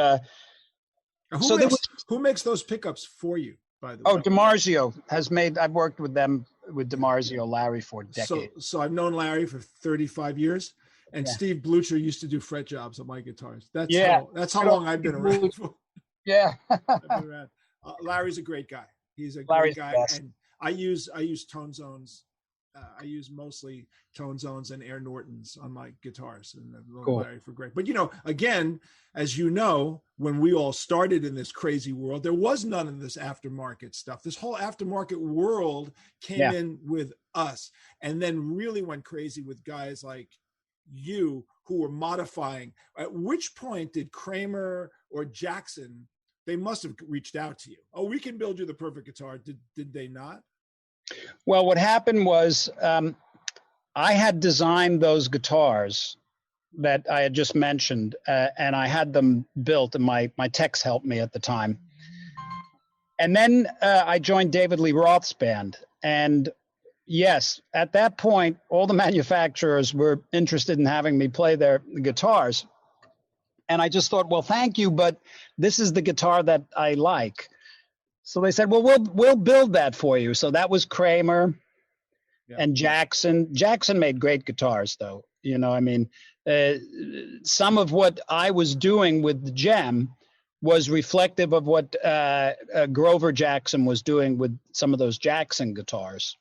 who makes those pickups for you? By the way. Oh, DiMarzio has made. I've worked with DiMarzio, Larry for decades. So I've known Larry for 35 years. And Steve Blucher used to do fret jobs on my guitars. That's how long I've been around for. Yeah. I've been around. Larry's a great guy. He's a great guy. And I use tone zones. I use mostly tone zones and Air Nortons on my guitars, and cool. Larry for great. But again, as you know, when we all started in this crazy world, there was none of this aftermarket stuff. This whole aftermarket world came in with us, and then really went crazy with guys like you who were modifying. At which point did Kramer or Jackson? They must have reached out to you. Oh, we can build you the perfect guitar. Did they not? Well, what happened was I had designed those guitars that I had just mentioned, and I had them built, and my techs helped me at the time. And then I joined David Lee Roth's band. And yes, at that point, all the manufacturers were interested in having me play their guitars. And I just thought, well, thank you, but this is the guitar that I like. So they said, well, we'll build that for you. So that was Kramer and Jackson. Jackson made great guitars, though. Some of what I was doing with the Gem was reflective of what Grover Jackson was doing with some of those Jackson guitars,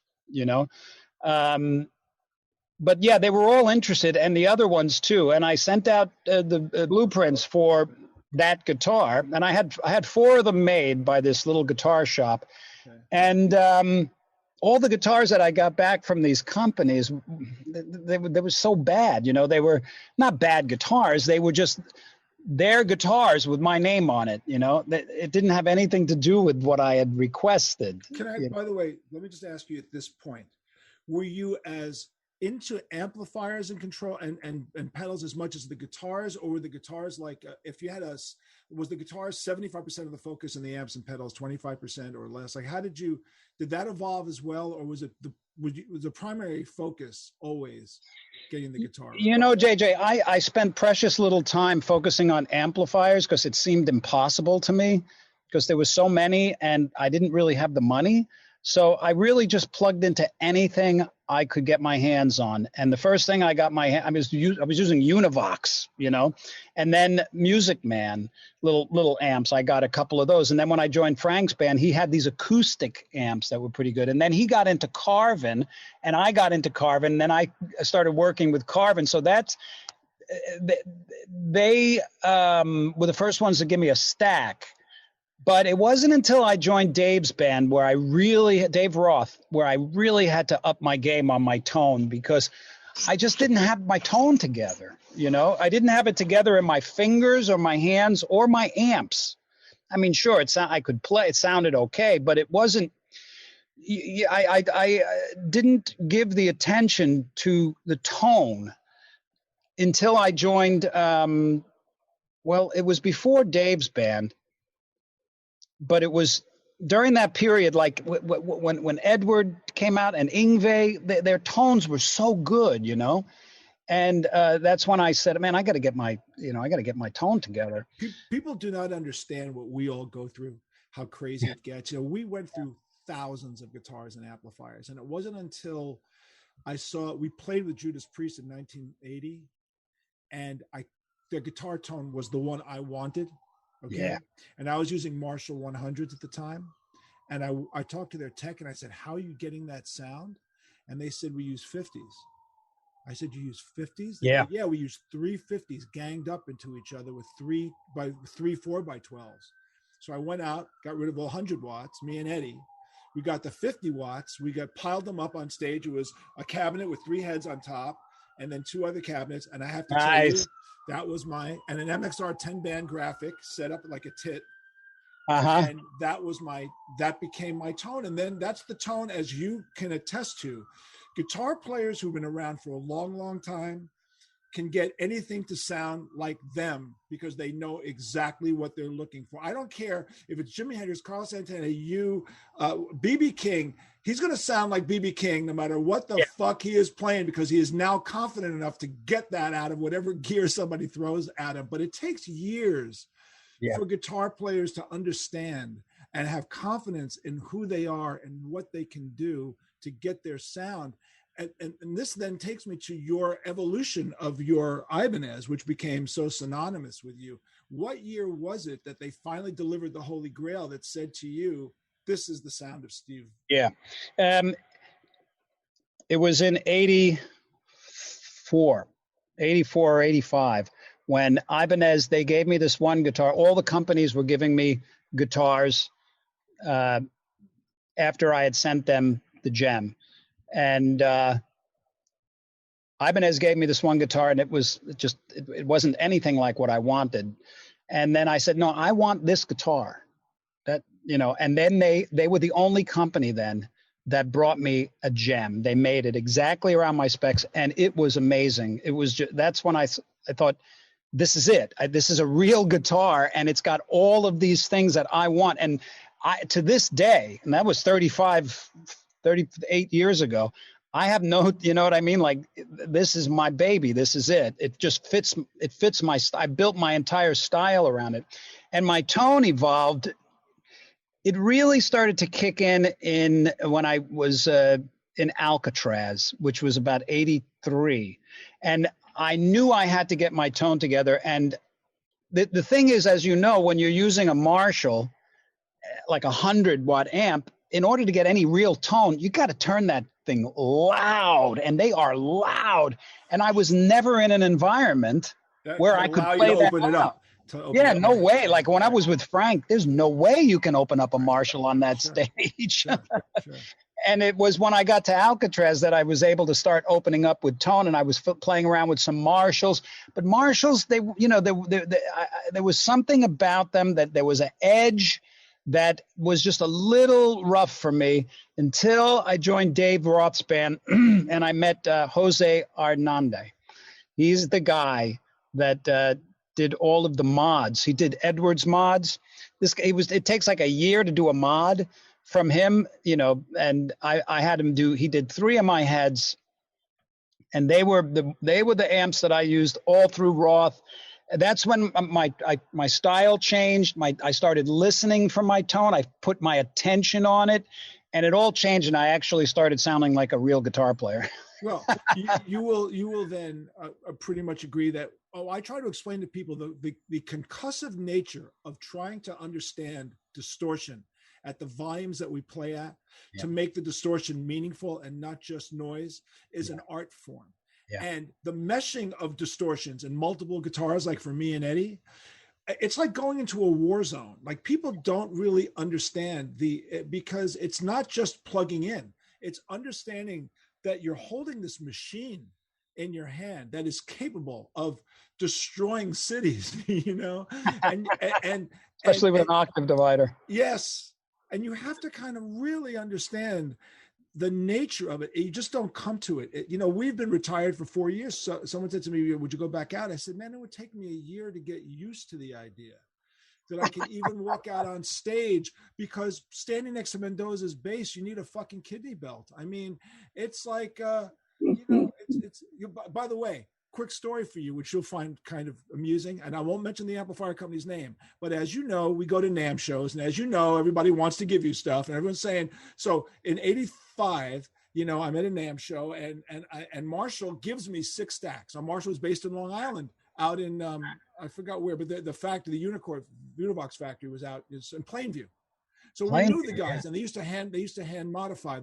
But yeah, they were all interested, and the other ones too. And I sent out the blueprints for that guitar, and I had 4 of them made by this little guitar shop. Okay. And all the guitars that I got back from these companies, they were so bad. They were not bad guitars. They were just their guitars with my name on it. It didn't have anything to do with what I had requested. By the way, let me just ask you at this point, were you as into amplifiers and control and pedals as much as the guitars, or were the guitars like if you had was the guitars 75% of the focus and the amps and pedals 25% or less? Like, did that evolve as well, or was the primary focus always getting the guitar right? You know, JJ, I spent precious little time focusing on amplifiers because it seemed impossible to me, because there was so many and I didn't really have the money. So I really just plugged into anything I could get my hands on. And the first thing I got I was using Univox, you know, and then Music Man, little amps. I got a couple of those. And then when I joined Frank's band, he had these acoustic amps that were pretty good. And then he got into Carvin, and I got into Carvin. And then I started working with Carvin. So that's, they were the first ones to give me a stack. But it wasn't until I joined Dave's band Dave Roth, where I really had to up my game on my tone, because I just didn't have my tone together. You know, I didn't have it together in my fingers or my hands or my amps. I mean, sure, I could play, it sounded okay, but it wasn't, I didn't give the attention to the tone until I joined, it was before Dave's band. But it was during that period, like when Edward came out and Yngwie, their tones were so good, you know, and that's when I said, man, I got to get my tone together. People do not understand what we all go through, how crazy it gets. You know, we went through thousands of guitars and amplifiers, and it wasn't until we played with Judas Priest in 1980, and their guitar tone was the one I wanted. Okay. Yeah. And I was using Marshall 100s at the time. And I talked to their tech and I said, how are you getting that sound? And they said, we use 50s. I said, you use 50s? They said, yeah, we use 3 50s ganged up into each other with three 4x12s. So I went out, got rid of all 100 watts, me and Eddie. We got the 50 watts. We piled them up on stage. It was a cabinet with 3 heads on top and then 2 other cabinets. And I have to tell you, that was and an MXR 10-band graphic set up like a tit. And that became my tone. And then that's the tone, as you can attest to. Guitar players who've been around for a long, long time can get anything to sound like them because they know exactly what they're looking for. I don't care if it's Jimi Hendrix, Carl Santana, B.B. King. He's going to sound like B.B. King no matter what the fuck he is playing, because he is now confident enough to get that out of whatever gear somebody throws at him. But it takes years for guitar players to understand and have confidence in who they are and what they can do to get their sound. And this then takes me to your evolution of your Ibanez, which became so synonymous with you. What year was it that they finally delivered the Holy Grail that said to you, this is the sound of Steve? Yeah. It was in 84 or 85 when Ibanez, they gave me this one guitar. All the companies were giving me guitars after I had sent them the gem. And Ibanez gave me this one guitar, and it wasn't anything like what I wanted. And then I said, no, I want this guitar. That, you know, and then they were the only company then that brought me a gem. They made it exactly around my specs, and it was amazing. It was that's when I thought, this is it. This is a real guitar, and it's got all of these things that I want. And to this day, and that was 38 years ago, I have no, you know what I mean? Like, this is my baby. This is it. It just fits. It fits I built my entire style around it, and my tone evolved. It really started to kick in when I was in Alcatraz, which was about 83. And I knew I had to get my tone together. And the thing is, as you know, when you're using a Marshall, like a 100-watt amp, in order to get any real tone, you got to turn that thing loud, and they are loud. And I was never in an environment where I could play that open it up. Yeah, no way. Like when I was with Frank, there's no way you can open up a Marshall on that stage. Sure. And it was when I got to Alcatraz that I was able to start opening up with tone, and I was playing around with some Marshalls. But Marshalls, there was something about them that there was an edge that was just a little rough for me until I joined Dave Roth's band and I met Jose Hernandez. He's the guy that did all of the mods. He did Edwards mods. It takes like a year to do a mod from him, you know, and I had him he did 3 of my heads, and they were the amps that I used all through Roth. That's when my style changed. I started listening for my tone. I put my attention on it, and it all changed. And I actually started sounding like a real guitar player. Well, you will then pretty much agree that. I try to explain to people the concussive nature of trying to understand distortion at the volumes that we play at to make the distortion meaningful and not just noise is an art form. Yeah. And the meshing of distortions in multiple guitars, like for me and Eddie, it's like going into a war zone. Like people don't really understand because it's not just plugging in, it's understanding that you're holding this machine in your hand that is capable of destroying cities, you know, and especially with an octave divider. Yes. And you have to kind of really understand the nature of it. You just don't come to it. You know, we've been retired for 4 years. So someone said to me, would you go back out? I said, man, it would take me a year to get used to the idea that I could even walk out on stage, because standing next to Mendoza's bass, you need a fucking kidney belt. I mean, it's like, you know, by the way, quick story for you, which you'll find kind of amusing, and I won't mention the amplifier company's name, but as you know, we go to NAMM shows, and as you know, everybody wants to give you stuff, and everyone's saying, so in 85, you know, I'm at a NAMM show, and Marshall gives me 6 stacks. Now, Marshall was based in Long Island, out in, I forgot where, but the factory, the Univox factory was out in Plainview. So we knew the guys, and they used to hand modify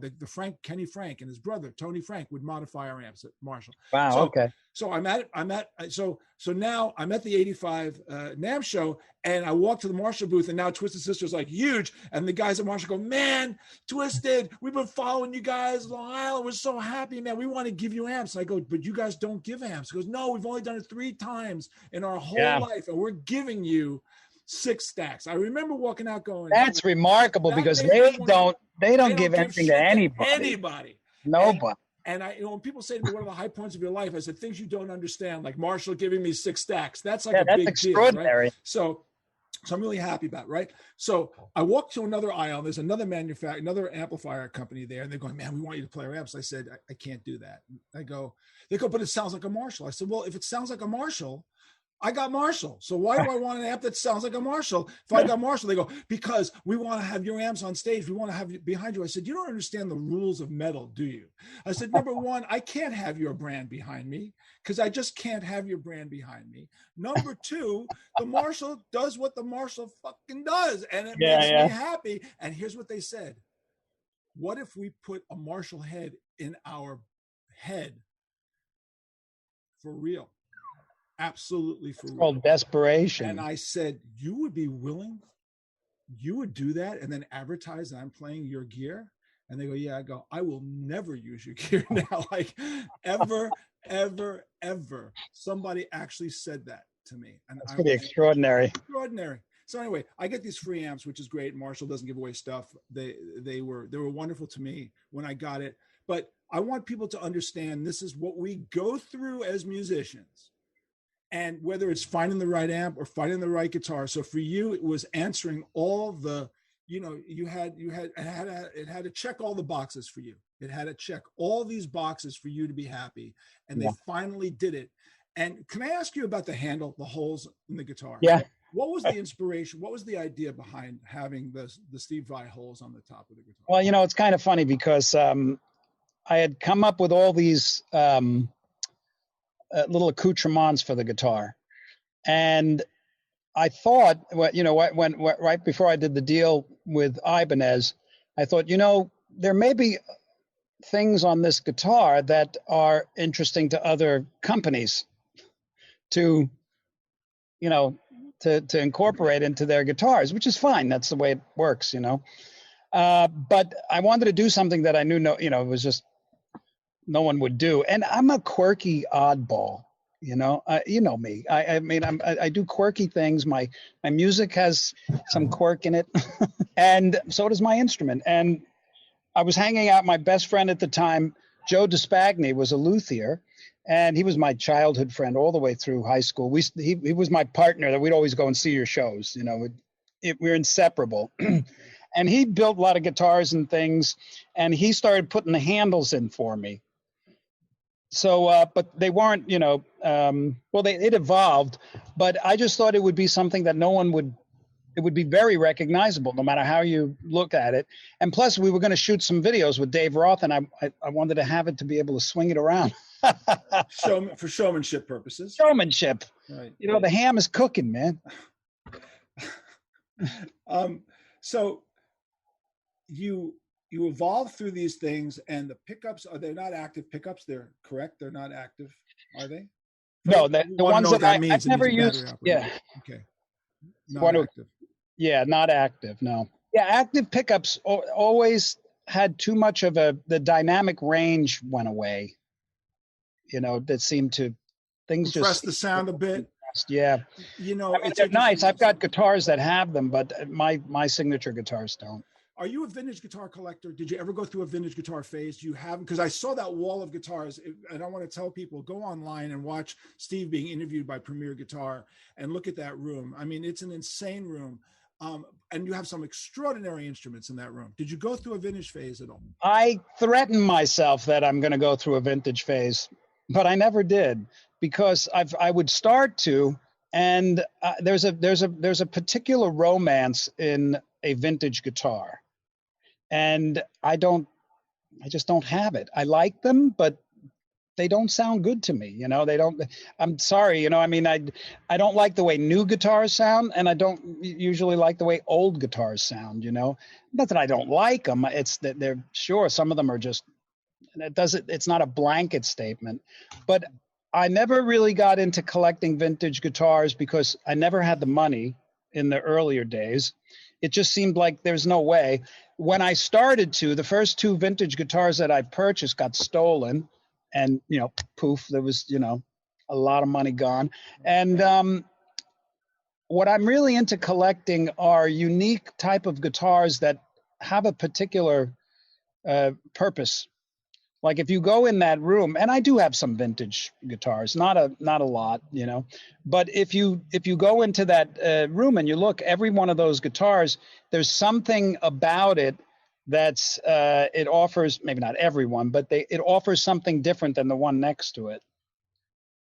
Kenny Frank and his brother Tony Frank would modify our amps at Marshall. Wow. Okay. So so now I'm at the 85 NAMM show, and I walk to the Marshall booth, and now Twisted Sister's like huge, and the guys at Marshall go, man, Twisted, we've been following you guys, Long Island, we're so happy, man, we want to give you amps. I go, but you guys don't give amps. He goes, no, we've only done it 3 times in our whole life, and we're giving you 6 stacks. I remember walking out going, that's remarkable, because they don't give anything to anybody. Nobody. And when people say to me, what are the high points of your life? I said, things you don't understand, like Marshall giving me 6 stacks. That's like a big extraordinary. Deal, right? So I'm really happy about it, right? So I walked to another aisle. There's another another amplifier company there, and they're going, man, we want you to play our amps. I said, I can't do that. They go, but it sounds like a Marshall. I said, well, if it sounds like a Marshall, I got Marshall. So why do I want an amp that sounds like a Marshall? If I got Marshall, they go, because we want to have your amps on stage. We want to have you behind you. I said, you don't understand the rules of metal, do you? I said, number one, I can't have your brand behind me, because I just can't have your brand behind me. Number two, the Marshall does what the Marshall fucking does, and it makes me happy. And here's what they said. What if we put a Marshall head in our head for real? Absolutely for real. Called desperation. And I said, you would be willing? You would do that and then advertise that I'm playing your gear? And they go, yeah. I go, I will never use your gear now. Like ever. Somebody actually said that to me. And that's pretty extraordinary. Extraordinary. So anyway, I get these free amps, which is great. Marshall doesn't give away stuff. They were wonderful to me when I got it. But I want people to understand this is what we go through as musicians. And whether it's finding the right amp or finding the right guitar. So for you, it was answering all the, you know, it had to check all the boxes for you. It had to check all these boxes for you to be happy. And they finally did it. And can I ask you about the handle, the holes in the guitar? Yeah. What was the inspiration? What was the idea behind having the Steve Vai holes on the top of the guitar? Well, you know, it's kind of funny because I had come up with all these little accoutrements for the guitar, and I thought, you know, when right before I did the deal with Ibanez, I thought, you know, there may be things on this guitar that are interesting to other companies to, you know, to incorporate into their guitars, which is fine. That's the way it works, you know. But I wanted to do something that I knew, it was just no one would do. And I'm a quirky oddball. You know me. I mean, I do quirky things. My music has some quirk in it, and so does my instrument. And I was hanging out. My best friend at the time, Joe DeSpagni, was a luthier, and he was my childhood friend all the way through high school. He was my partner that we'd always go and see your shows. You know, we're inseparable. And he built a lot of guitars and things, and he started putting the handles in for me. So, but they weren't, it evolved, but I just thought it would be something that it would be very recognizable no matter how you look at it. And plus we were going to shoot some videos with Dave Roth, and I wanted to have it to be able to swing it around. For showmanship purposes. Showmanship. Right. The ham is cooking, man. So you evolve through these things, and the pickups, they're not active pickups. They're correct. They're not active, are they? No, the ones that I've never used. Yeah. Okay. Not active. Yeah, not active. No. Yeah, active pickups always had too much of the dynamic range went away. That seemed to things compress just the sound a bit. Yeah. They're nice. I've got guitars that have them, but my signature guitars don't. Are you a vintage guitar collector? Did you ever go through a vintage guitar phase? Do you have? Because I saw that wall of guitars, and I want to tell people, go online and watch Steve being interviewed by Premier Guitar and look at that room. I mean, it's an insane room. And you have some extraordinary instruments in that room. Did you go through a vintage phase at all? I threatened myself that I'm going to go through a vintage phase, but I never did, because I would start to, and there's a particular romance in a vintage guitar. And I just don't have it. I like them, but they don't sound good to me. I'm sorry. I mean, I don't like the way new guitars sound, and I don't usually like the way old guitars sound, Not that I don't like them. It's that they're sure some of them are just, it's not a blanket statement, but I never really got into collecting vintage guitars because I never had the money in the earlier days. It just seemed like there's no way. When I started the first two vintage guitars that I purchased got stolen, and, poof, there was, a lot of money gone. And what I'm really into collecting are unique type of guitars that have a particular purpose. Like if you go in that room, and I do have some vintage guitars, not a lot, but if you go into that room and you look, every one of those guitars, there's something about it that's it offers, maybe not everyone, but it offers something different than the one next to it.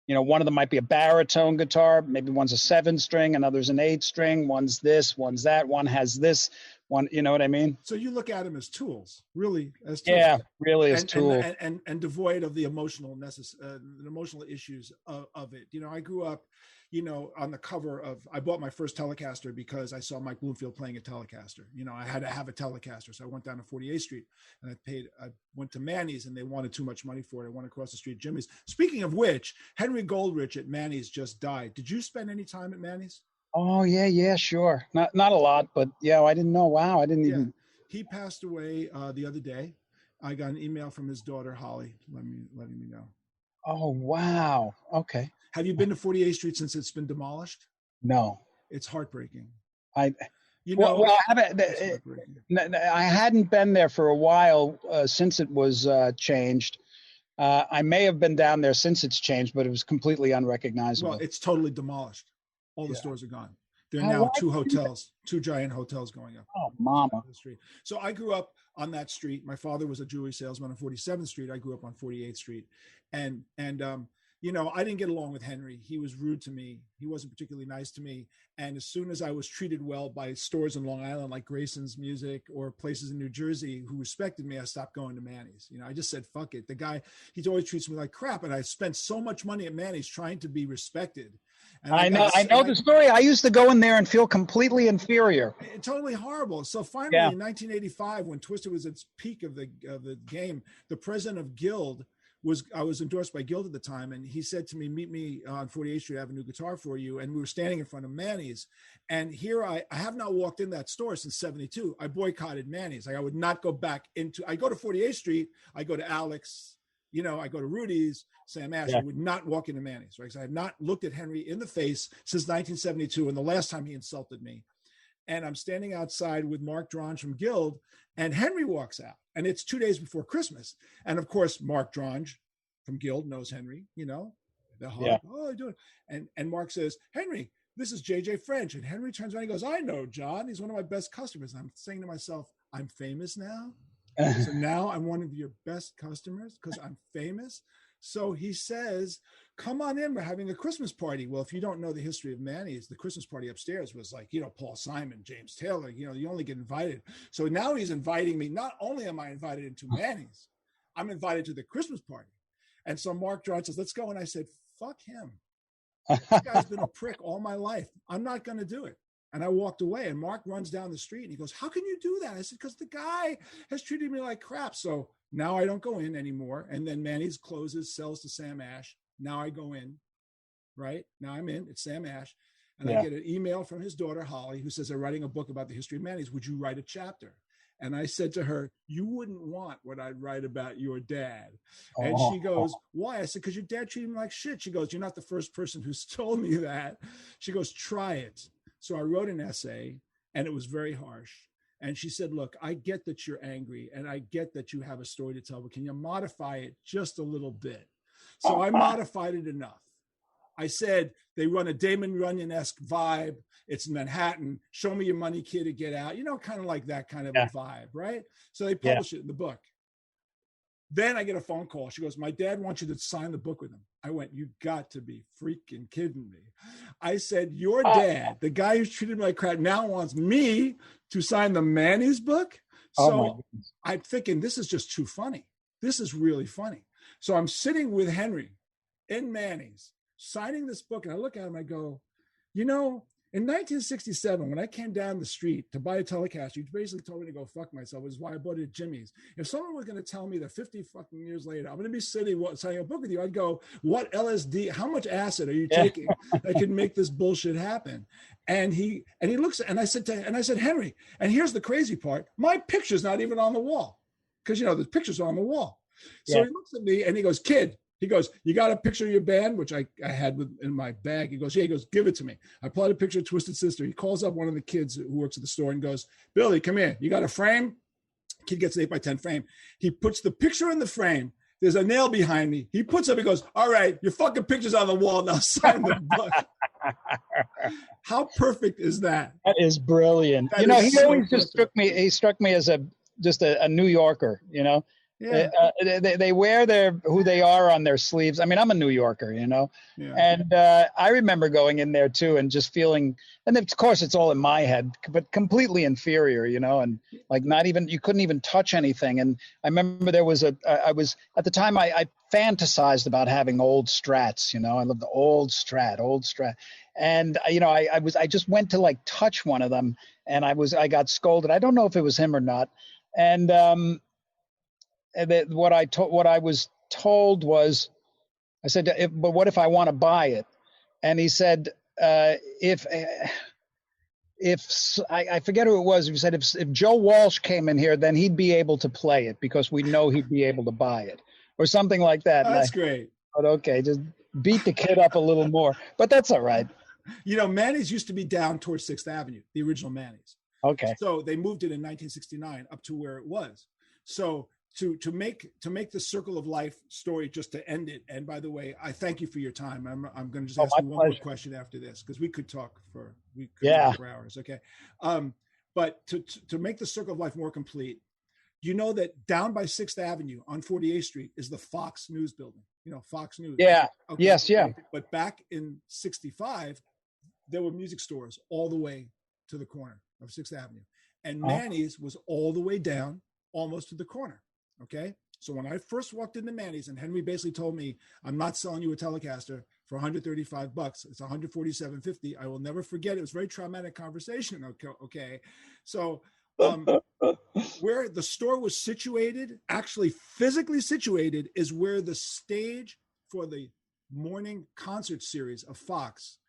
One of them might be a baritone guitar, maybe one's a 7-string, another's an 8-string, one's this, one's that, one has this. One, you know what I mean? So you look at them as tools, really, as tools. Yeah, really as tools, and devoid of the emotional issues of it. I grew up, on the cover of. I bought my first Telecaster because I saw Mike Bloomfield playing a Telecaster. I had to have a Telecaster, so I went down to 48th Street and I went to Manny's, and they wanted too much money for it. I went across the street, Jimmy's. Speaking of which, Henry Goldrich at Manny's just died. Did you spend any time at Manny's? Oh yeah, sure. Not a lot, but yeah, I didn't know. Wow, I didn't even. He passed away the other day. I got an email from his daughter Holly, letting me know. Oh wow. Okay. Have you been to 48th Street since it's been demolished? No. It's heartbreaking. I hadn't been there for a while since it was changed. I may have been down there since it's changed, but it was completely unrecognizable. Well, it's totally demolished. All the stores are gone. There are now two giant hotels going up. Oh, mama. The street. So I grew up on that street. My father was a jewelry salesman on 47th Street. I grew up on 48th Street. And I didn't get along with Henry. He was rude to me. He wasn't particularly nice to me. And as soon as I was treated well by stores in Long Island, like Grayson's Music or places in New Jersey who respected me, I stopped going to Manny's. I just said, fuck it. The guy, he always treats me like crap. And I spent so much money at Manny's trying to be respected. And I know the story. I used to go in there and feel completely inferior. Totally horrible. So finally, in 1985, when Twisted was at its peak of the game, the president of Guild I was endorsed by Guild at the time, and he said to me, "Meet me on 48th Street. I have a new guitar for you." And we were standing in front of Manny's, and here I have not walked in that store since '72. I boycotted Manny's. I would not go back into. I go to 48th Street. I go to Alex. I go to Rudy's, Sam Ash, I would not walk into Manny's, right? Because I have not looked at Henry in the face since 1972, and the last time he insulted me. And I'm standing outside with Mark Dronge from Guild, and Henry walks out, and it's 2 days before Christmas. And of course, Mark Dronge from Guild knows Henry, the hug, oh, I do it. And Mark says, Henry, this is JJ French. And Henry turns around and goes, I know John. He's one of my best customers. And I'm saying to myself, I'm famous now. So now I'm one of your best customers because I'm famous. So he says, come on in, we're having a Christmas party. Well, if you don't know the history of Manny's, the Christmas party upstairs was like, Paul Simon, James Taylor, you only get invited. So now he's inviting me. Not only am I invited into Manny's, I'm invited to the Christmas party. And so Mark Dronge says, let's go. And I said, fuck him. This guy's been a prick all my life. I'm not going to do it. And I walked away, and Mark runs down the street and he goes, how can you do that? I said, because the guy has treated me like crap. So now I don't go in anymore. And then Manny's closes, sells to Sam Ash. Now I go in, right? Now I'm in. It's Sam Ash. And I get an email from his daughter, Holly, who says, they're writing a book about the history of Manny's. Would you write a chapter? And I said to her, you wouldn't want what I'd write about your dad. And she goes, why? I said, because your dad treated me like shit. She goes, you're not the first person who's told me that. She goes, try it. So I wrote an essay, and it was very harsh. And she said, look, I get that you're angry, and I get that you have a story to tell, but can you modify it just a little bit? So I modified it enough. I said, they run a Damon Runyon-esque vibe. It's Manhattan. Show me your money, kid, to get out. Kind of like that kind of a vibe, right? So they publish it in the book. Then I get a phone call. She goes, my dad wants you to sign the book with him. I went, you got to be freaking kidding me. I said, your dad, the guy who's treated me like crap, now wants me to sign the Manny's book? So I'm thinking, this is just too funny. This is really funny. So I'm sitting with Henry in Manny's, signing this book, and I look at him, I go, in 1967, when I came down the street to buy a Telecaster, you basically told me to go fuck myself, which is why I bought it at Jimmy's. If someone was going to tell me that 50 fucking years later, I'm going to be sitting signing a book with you, I'd go, what LSD, how much acid are you taking that can make this bullshit happen? And he looks, and I said, Henry, and here's the crazy part, my picture's not even on the wall. Because, the pictures are on the wall. So he looks at me and he goes, kid, he goes, you got a picture of your band, which I had in my bag. He goes, yeah. He goes, give it to me. I pulled a picture of Twisted Sister. He calls up one of the kids who works at the store and goes, Billy, come here. You got a frame? Kid gets an 8x10 frame. He puts the picture in the frame. There's a nail behind me. He puts up, he goes, all right, your fucking picture's on the wall. Now sign the book. How perfect is that? That is brilliant. He always just struck me as just a New Yorker, Yeah. They wear who they are on their sleeves. I mean, I'm a New Yorker, and I remember going in there too and just feeling, and of course it's all in my head, but completely inferior, and like you couldn't even touch anything. And I remember there was I was at the time I fantasized about having old Strats, I love the old Strat. And, I just went to like touch one of them and I got scolded. I don't know if it was him or not. And, what I was told was, I said, but what if I want to buy it? And he said, if I forget who it was, he said, if Joe Walsh came in here, then he'd be able to play it because we know he'd be able to buy it or something like that. That's great. But okay, just beat the kid up a little more, but that's all right. Manny's used to be down towards 6th Avenue, the original Manny's. Okay. So they moved it in 1969 up to where it was. So to make the Circle of Life story, just to end it. And by the way, I thank you for your time. I'm going to just ask you one more question after this, because we could talk for hours. Okay. But to make the Circle of Life more complete, that down by 6th Avenue on 48th Street is the Fox News building, Fox News. Yeah. Okay. Yes. Yeah. But back in 65, there were music stores all the way to the corner of 6th Avenue. And Manny's was all the way down, almost to the corner. Okay. So when I first walked into Manny's and Henry basically told me, I'm not selling you a Telecaster for $135. It's $147.50. I will never forget. It was a very traumatic conversation. Okay. So where the store was situated, actually physically situated, is where the stage for the morning concert series of Fox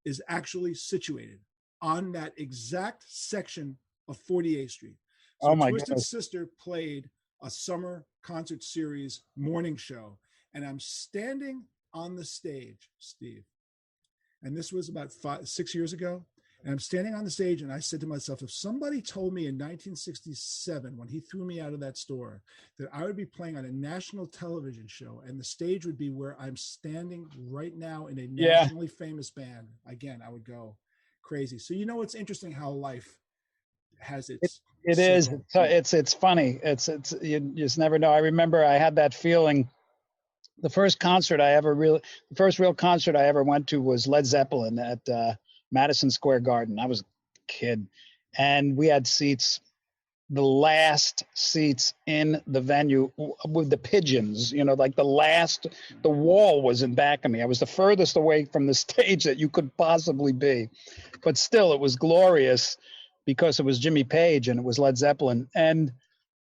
is actually situated, on that exact section of 48th Street. So Twisted goodness. Sister played a summer concert series morning show, and I'm standing on the stage, Steve. And this was about 6 years ago. And I'm standing on the stage, and I said to myself, if somebody told me in 1967, when he threw me out of that store, that I would be playing on a national television show and the stage would be where I'm standing right now in a nationally famous band, again, I would go crazy. So, you know, it's interesting how life has its. It is. It's funny. It's you just never know. I remember I had that feeling. The first real concert I ever went to was Led Zeppelin at Madison Square Garden. I was a kid, and we had seats, the last seats in the venue with the pigeons, you know, like the wall was in back of me. I was the furthest away from the stage that you could possibly be, but still it was glorious because it was Jimmy Page and it was Led Zeppelin. And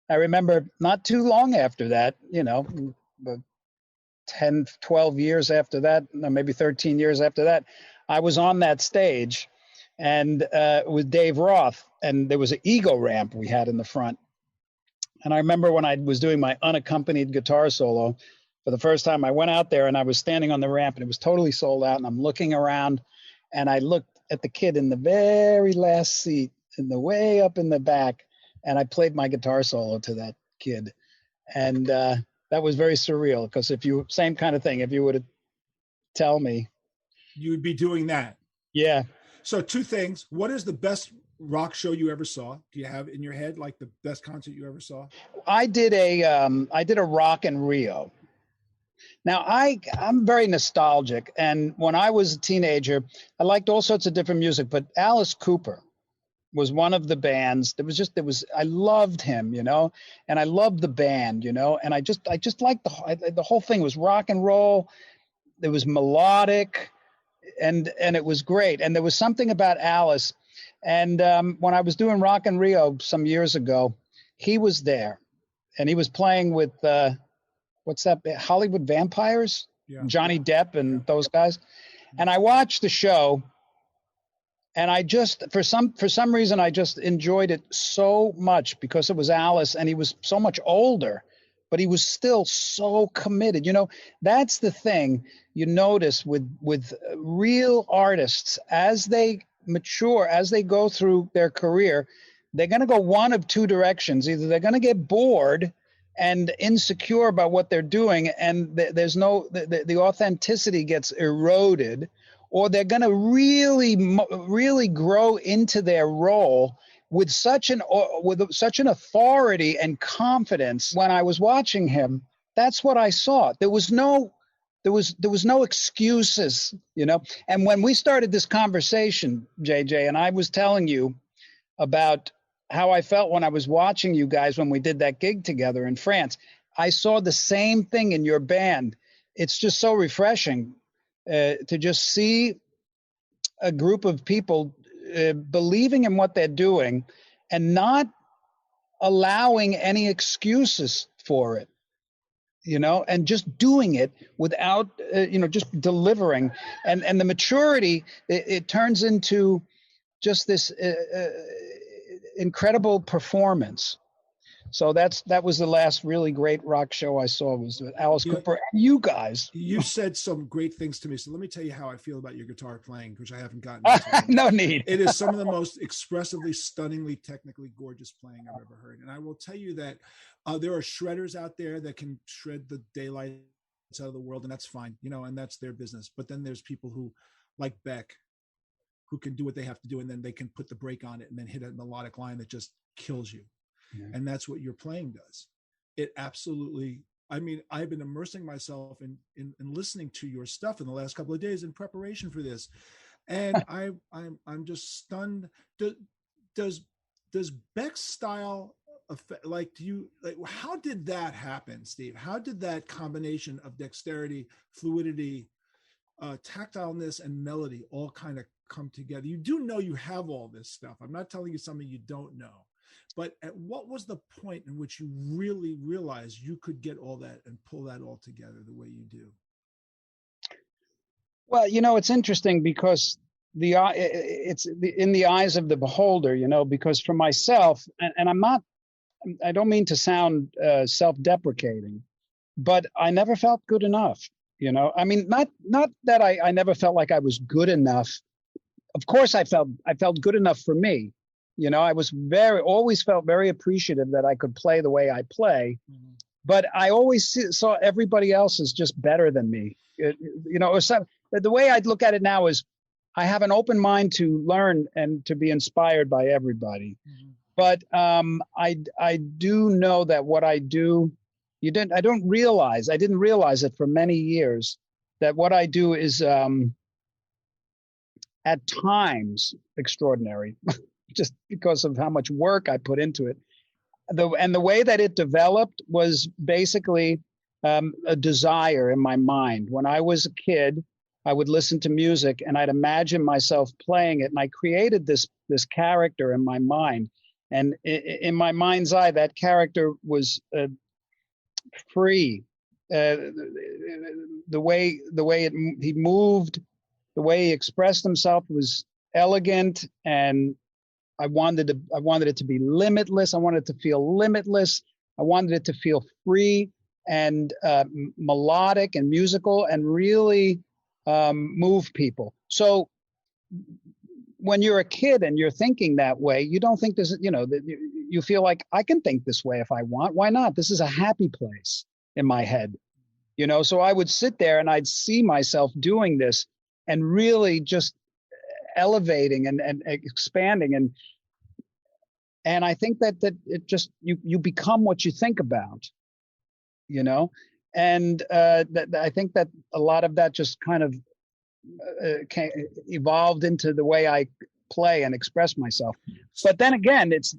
I remember not too long after that, you know, 10, 12 years after that, maybe 13 years after that, I was on that stage and with Dave Roth, and there was an ego ramp we had in the front. And I remember when I was doing my unaccompanied guitar solo for the first time, I went out there and I was standing on the ramp and it was totally sold out. And I'm looking around and I looked at the kid in the very last seat in the way up in the back. And I played my guitar solo to that kid. And that was very surreal because same kind of thing, if you were to tell me. You would be doing that. Yeah. So two things. What is the best rock show you ever saw? Do you have in your head like the best concert you ever saw? I did a rock in Rio. Now I'm very nostalgic, and when I was a teenager, I liked all sorts of different music, but Alice Cooper was one of the bands. I loved him, you know, and I loved the band, you know, and I just liked the whole thing was rock and roll. It was melodic, and it was great. And there was something about Alice. And when I was doing Rock in Rio some years ago, he was there, and he was playing with what's that? Hollywood Vampires, yeah. Johnny Depp and those guys. And I watched the show, and I just for some reason I just enjoyed it so much because it was Alice, and he was so much older, but he was still so committed. You know, that's the thing you notice with real artists as they mature, as they go through their career, they're going to go one of two directions. Either they're going to get bored and insecure about what they're doing, and there's no the authenticity gets eroded, or they're going to really grow into their role with such an authority and confidence. When I was watching him, that's what I saw. There was no excuses, you know. And when we started this conversation, JJ, and I was telling you about how I felt when I was watching you guys when we did that gig together in France, I saw the same thing in your band. It's just so refreshing to just see a group of people believing in what they're doing and not allowing any excuses for it, you know, and just doing it without, just delivering. And the maturity, it turns into just this incredible performance. So that was the last really great rock show I saw, was with Alice Cooper and you guys. You said some great things to me. So let me tell you how I feel about your guitar playing, which I haven't gotten into. No need. It is some of the most expressively, stunningly, technically gorgeous playing I've ever heard. And I will tell you that there are shredders out there that can shred the daylights out of the world, and that's fine, you know, and that's their business. But then there's people who, like Beck, who can do what they have to do, and then they can put the brake on it and then hit a melodic line that just kills you. Yeah. And that's what your playing does. It absolutely, I mean, I've been immersing myself in listening to your stuff in the last couple of days in preparation for this. And I'm just stunned. Does Beck's style affect, how did that happen, Steve? How did that combination of dexterity, fluidity, tactileness, and melody all kind of come together? You do know you have all this stuff. I'm not telling you something you don't know. But at what was the point in which you really realized you could get all that and pull that all together the way you do? Well, you know, it's interesting because it's in the eyes of the beholder, you know, because for myself, and I'm not I don't mean to sound self-deprecating, but I never felt good enough. You know, I mean, not that I never felt like I was good enough. Of course, I felt good enough for me. You know, I was always felt very appreciative that I could play the way I play, but I always saw everybody else as just better than me. You know, the way I'd look at it now is I have an open mind to learn and to be inspired by everybody. But I do know that what I do, I didn't realize it for many years, that what I do is at times extraordinary, just because of how much work I put into it. And the way that it developed was basically a desire in my mind. When I was a kid, I would listen to music and I'd imagine myself playing it, and I created this character in my mind. And in my mind's eye, that character was free. The way he moved, the way he expressed himself was elegant, and I wanted it to be limitless. I wanted it to feel limitless. I wanted it to feel free and melodic and musical, and really move people. So when you're a kid and you're thinking that way, you don't think this, you know, that you feel like I can think this way if I want. Why not? This is a happy place in my head, you know? So I would sit there and I'd see myself doing this and really just elevating and expanding. And I think that it just, you become what you think about, you know? And I think that a lot of that just kind of evolved into the way I play and express myself. But then again, it's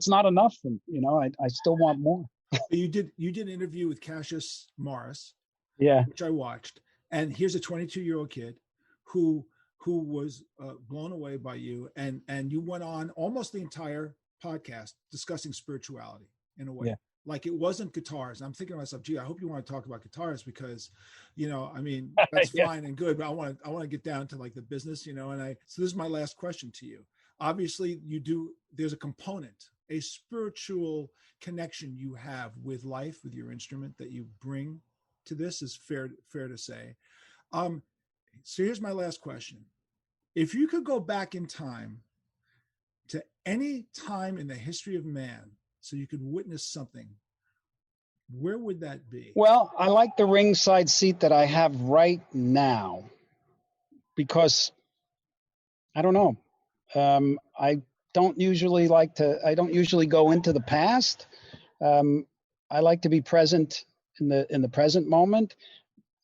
not enough. You know, I still want more. You did an interview with Cassius Morris, yeah, which I watched, and here's a 22-year-old kid who was blown away by you, and you went on almost the entire podcast discussing spirituality in a way. Yeah. Like it wasn't guitars. I'm thinking to myself, gee, I hope you want to talk about guitars, because, you know, I mean, that's yeah. fine and good, but I want to get down to like the business, you know. So this is my last question to you. Obviously there's a component, a spiritual connection you have with life, with your instrument that you bring to this, is fair to say. So here's my last question. If you could go back in time to any time in the history of man, so you could witness something, where would that be? Well, I like the ringside seat that I have right now, because I don't know. I don't usually go into the past. I like to be present in the present moment.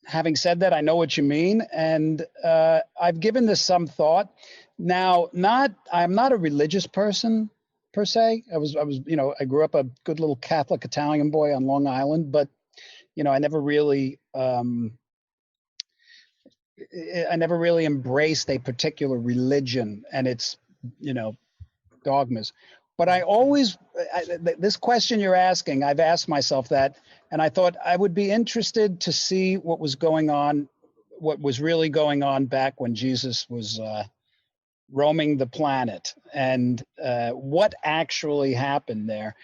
Having said that, I know what you mean, and I've given this some thought. Now, I'm not a religious person per se. I was, you know, I grew up a good little Catholic Italian boy on Long Island, but, you know, I never really embraced a particular religion and its, you know, dogmas. But I always, this question you're asking, I've asked myself that, and I thought I would be interested to see what was really going on back when Jesus was roaming the planet, and what actually happened there.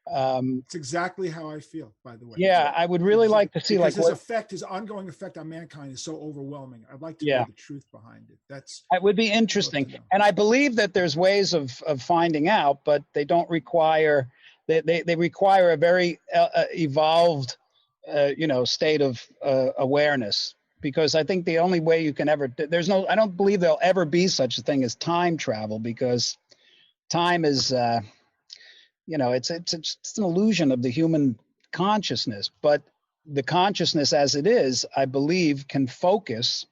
It's exactly how I feel, by the way. Yeah, I would really like to see, because his ongoing effect on mankind is so overwhelming. I'd like to know the truth behind it. It would be interesting, and I believe that there's ways of finding out, but they don't require. They require a very evolved, you know, state of awareness. Because I think the only way you can ever, I don't believe there'll ever be such a thing as time travel, because time is, you know, it's an illusion of the human consciousness. But the consciousness as it is, I believe, can focus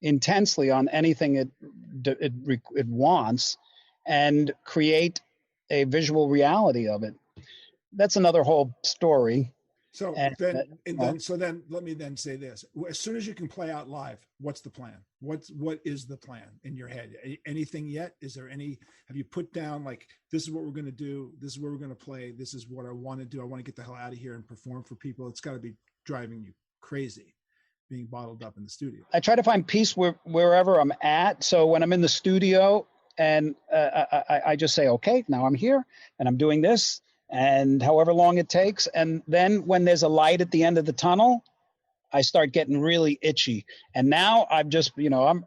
intensely on anything it wants and create a visual reality of it. That's another whole story. So then let me then say this. As soon as you can play out live, what's the plan? What is the plan in your head? Anything yet? Have you put down, like, this is what we're going to do, this is where we're going to play, this is what I want to do, I want to get the hell out of here and perform for people? It's got to be driving you crazy, being bottled up in the studio. I try to find peace wherever I'm at. So when I'm in the studio and I just say, okay, now I'm here and I'm doing this, and however long it takes. And then when there's a light at the end of the tunnel, I start getting really itchy. And now I'm just, I'm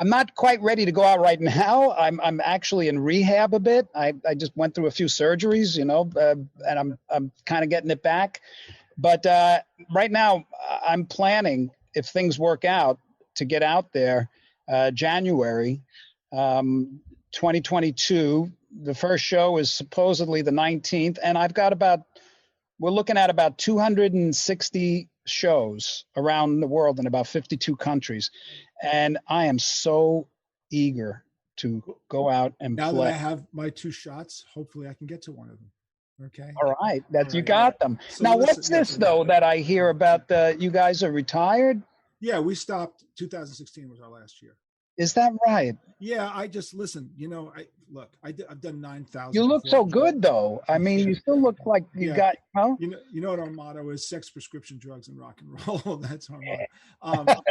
not quite ready to go out right now. I'm actually in rehab a bit. I just went through a few surgeries, and I'm kind of getting it back. But right now I'm planning, if things work out, to get out there January 2022. The first show is supposedly the 19th, and we're looking at about 260 shows around the world in about 52 countries. And I am so eager to go out and now play. That I have my 2 shots, hopefully I can get to one of them. Okay. All right. You got them. So now, what's this, though, that I hear about? You guys are retired? Yeah, we stopped. 2016 was our last year. Is that right? Yeah, I just listen. I've done 9,000. You look so good, though. I mean, you still look like you got. Huh? You know what our motto is: sex, prescription, drugs, and rock and roll. That's our motto.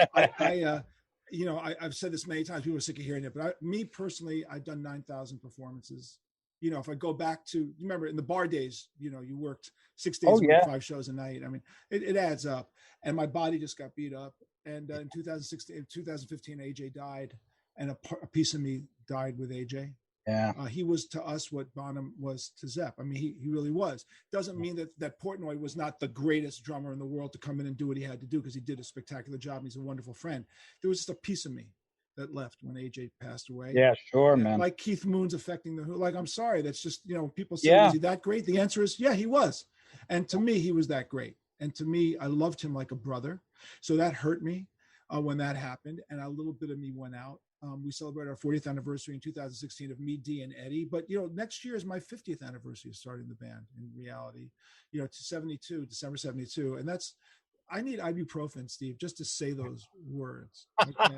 I've said this many times. People are sick of hearing it, but me personally, I've done 9,000 performances. If I go back to, you remember in the bar days, you worked 6 days a week, 5 shows a night. I mean, it adds up. And my body just got beat up. And in 2015, AJ died, and a piece of me died with AJ. Yeah. He was to us what Bonham was to Zepp. I mean, he really was. Doesn't mean that Portnoy was not the greatest drummer in the world to come in and do what he had to do, because he did a spectacular job. And he's a wonderful friend. There was just a piece of me that left when AJ passed away. Yeah, sure, man. Like Keith Moon's affecting the Who. Like, I'm sorry. That's just, people say, was he that great? The answer is, yeah, he was. And to me, he was that great. And to me, I loved him like a brother. So that hurt me when that happened. And a little bit of me went out. We celebrated our 40th anniversary in 2016 of me, Dee, and Eddie. But, next year is my 50th anniversary of starting the band in reality, to December 72. And I need ibuprofen, Steve, just to say those words. Okay?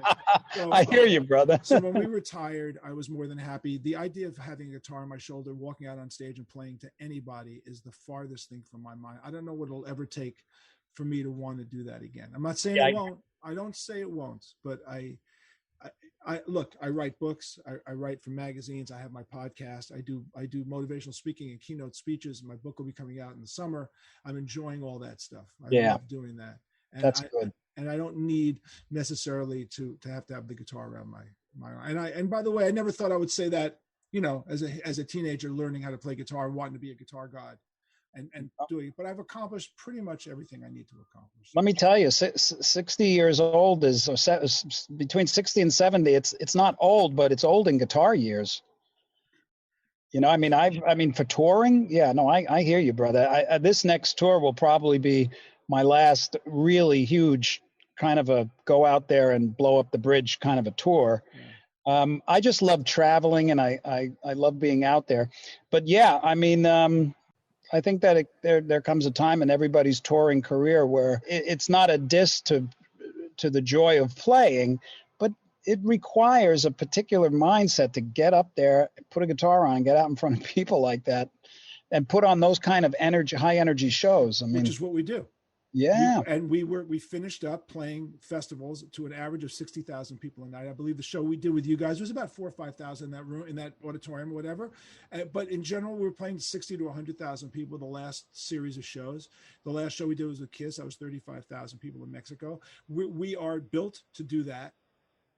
So, I hear you, brother. So when we retired, I was more than happy. The idea of having a guitar on my shoulder, walking out on stage and playing to anybody is the farthest thing from my mind. I don't know what it'll ever take for me to want to do that again. I'm not saying it won't. I don't say it won't, but I look, I write books. I write for magazines. I have my podcast. I do motivational speaking and keynote speeches. My book will be coming out in the summer. I'm enjoying all that stuff. I love doing that. And that's good. And I don't need necessarily to have the guitar around my and by the way, I never thought I would say that, as a teenager learning how to play guitar and wanting to be a guitar god. And doing it, but I've accomplished pretty much everything I need to accomplish. Let me tell you, 60 years old is between 60 and 70. It's not old, but it's old in guitar years. I mean, for touring, I hear you, brother. This next tour will probably be my last really huge kind of a go out there and blow up the bridge kind of a tour. Yeah. I just love traveling, and I love being out there. But yeah, I mean. I think that there comes a time in everybody's touring career where it's not a diss to the joy of playing, but it requires a particular mindset to get up there, put a guitar on, get out in front of people like that, and put on those kind of high energy shows. I mean, which is what we do. Yeah. We finished up playing festivals to an average of 60,000 people a night. I believe the show we did with you guys was about 4,000 or 5,000 in that room, in that auditorium or whatever. But in general, we were playing 60 to 100,000 people the last series of shows. The last show we did was with Kiss. That was 35,000 people in Mexico. We are built to do that.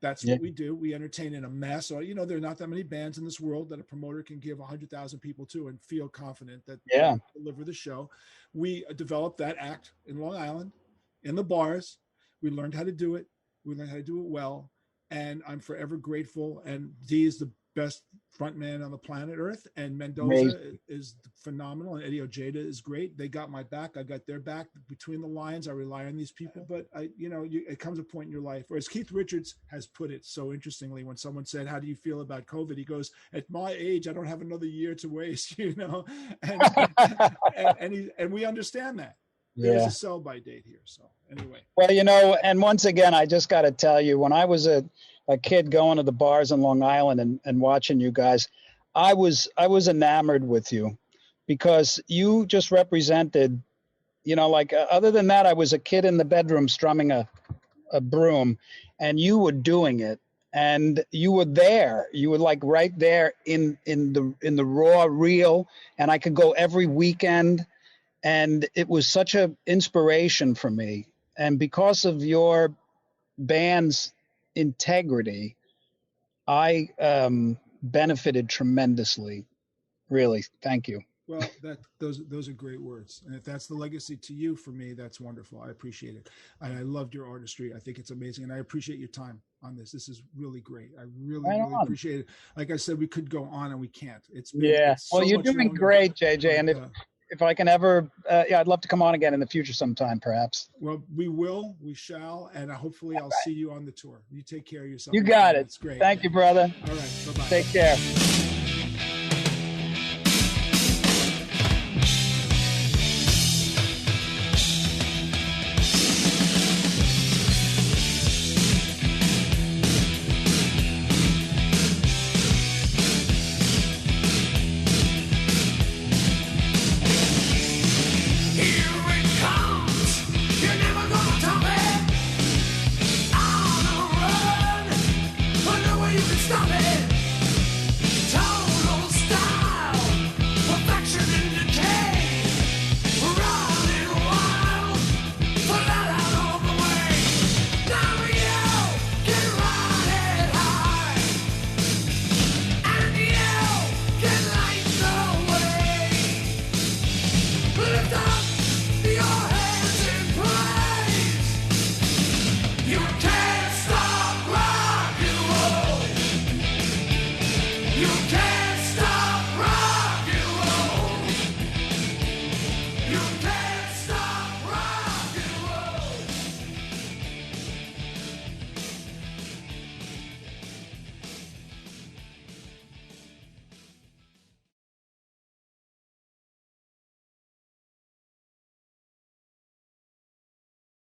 That's what we do. We entertain in a mass. So, there are not that many bands in this world that a promoter can give 100,000 people to and feel confident that they deliver the show. We developed that act in Long Island, in the bars. We learned how to do it. We learned how to do it well. And I'm forever grateful. And Dee is the best frontman on the planet Earth. And Mendoza is phenomenal. And Eddie Ojeda is great. They got my back. I got their back. Between the lines, I rely on these people. But it comes a point in your life, or as Keith Richards has put it so interestingly, when someone said, "How do you feel about COVID?" He goes, "At my age, I don't have another year to waste." And we understand that. There's a sell-by date here. So anyway. Well, and once again, I just got to tell you, when I was a kid going to the bars in Long Island and watching you guys, I was enamored with you, because you just represented, other than that, I was a kid in the bedroom strumming a broom, and you were doing it. and you were there. You were like right there in the raw reel, and I could go every weekend, and it was such an inspiration for me. And because of your band's integrity, I benefited tremendously. Really, thank you. Well, those are great words, and if that's the legacy to you, for me, that's wonderful. I appreciate it, and I loved your artistry. I think it's amazing, and I appreciate your time on this. This is really great. I really appreciate it. Like I said, we could go on, and we can't. It's well, you're doing great, JJ, and if I can ever, I'd love to come on again in the future sometime, perhaps. Well, we shall, and hopefully I'll see you on the tour. You take care of yourself. You got it. It's great. Thank you, brother. All right, bye-bye. Take care.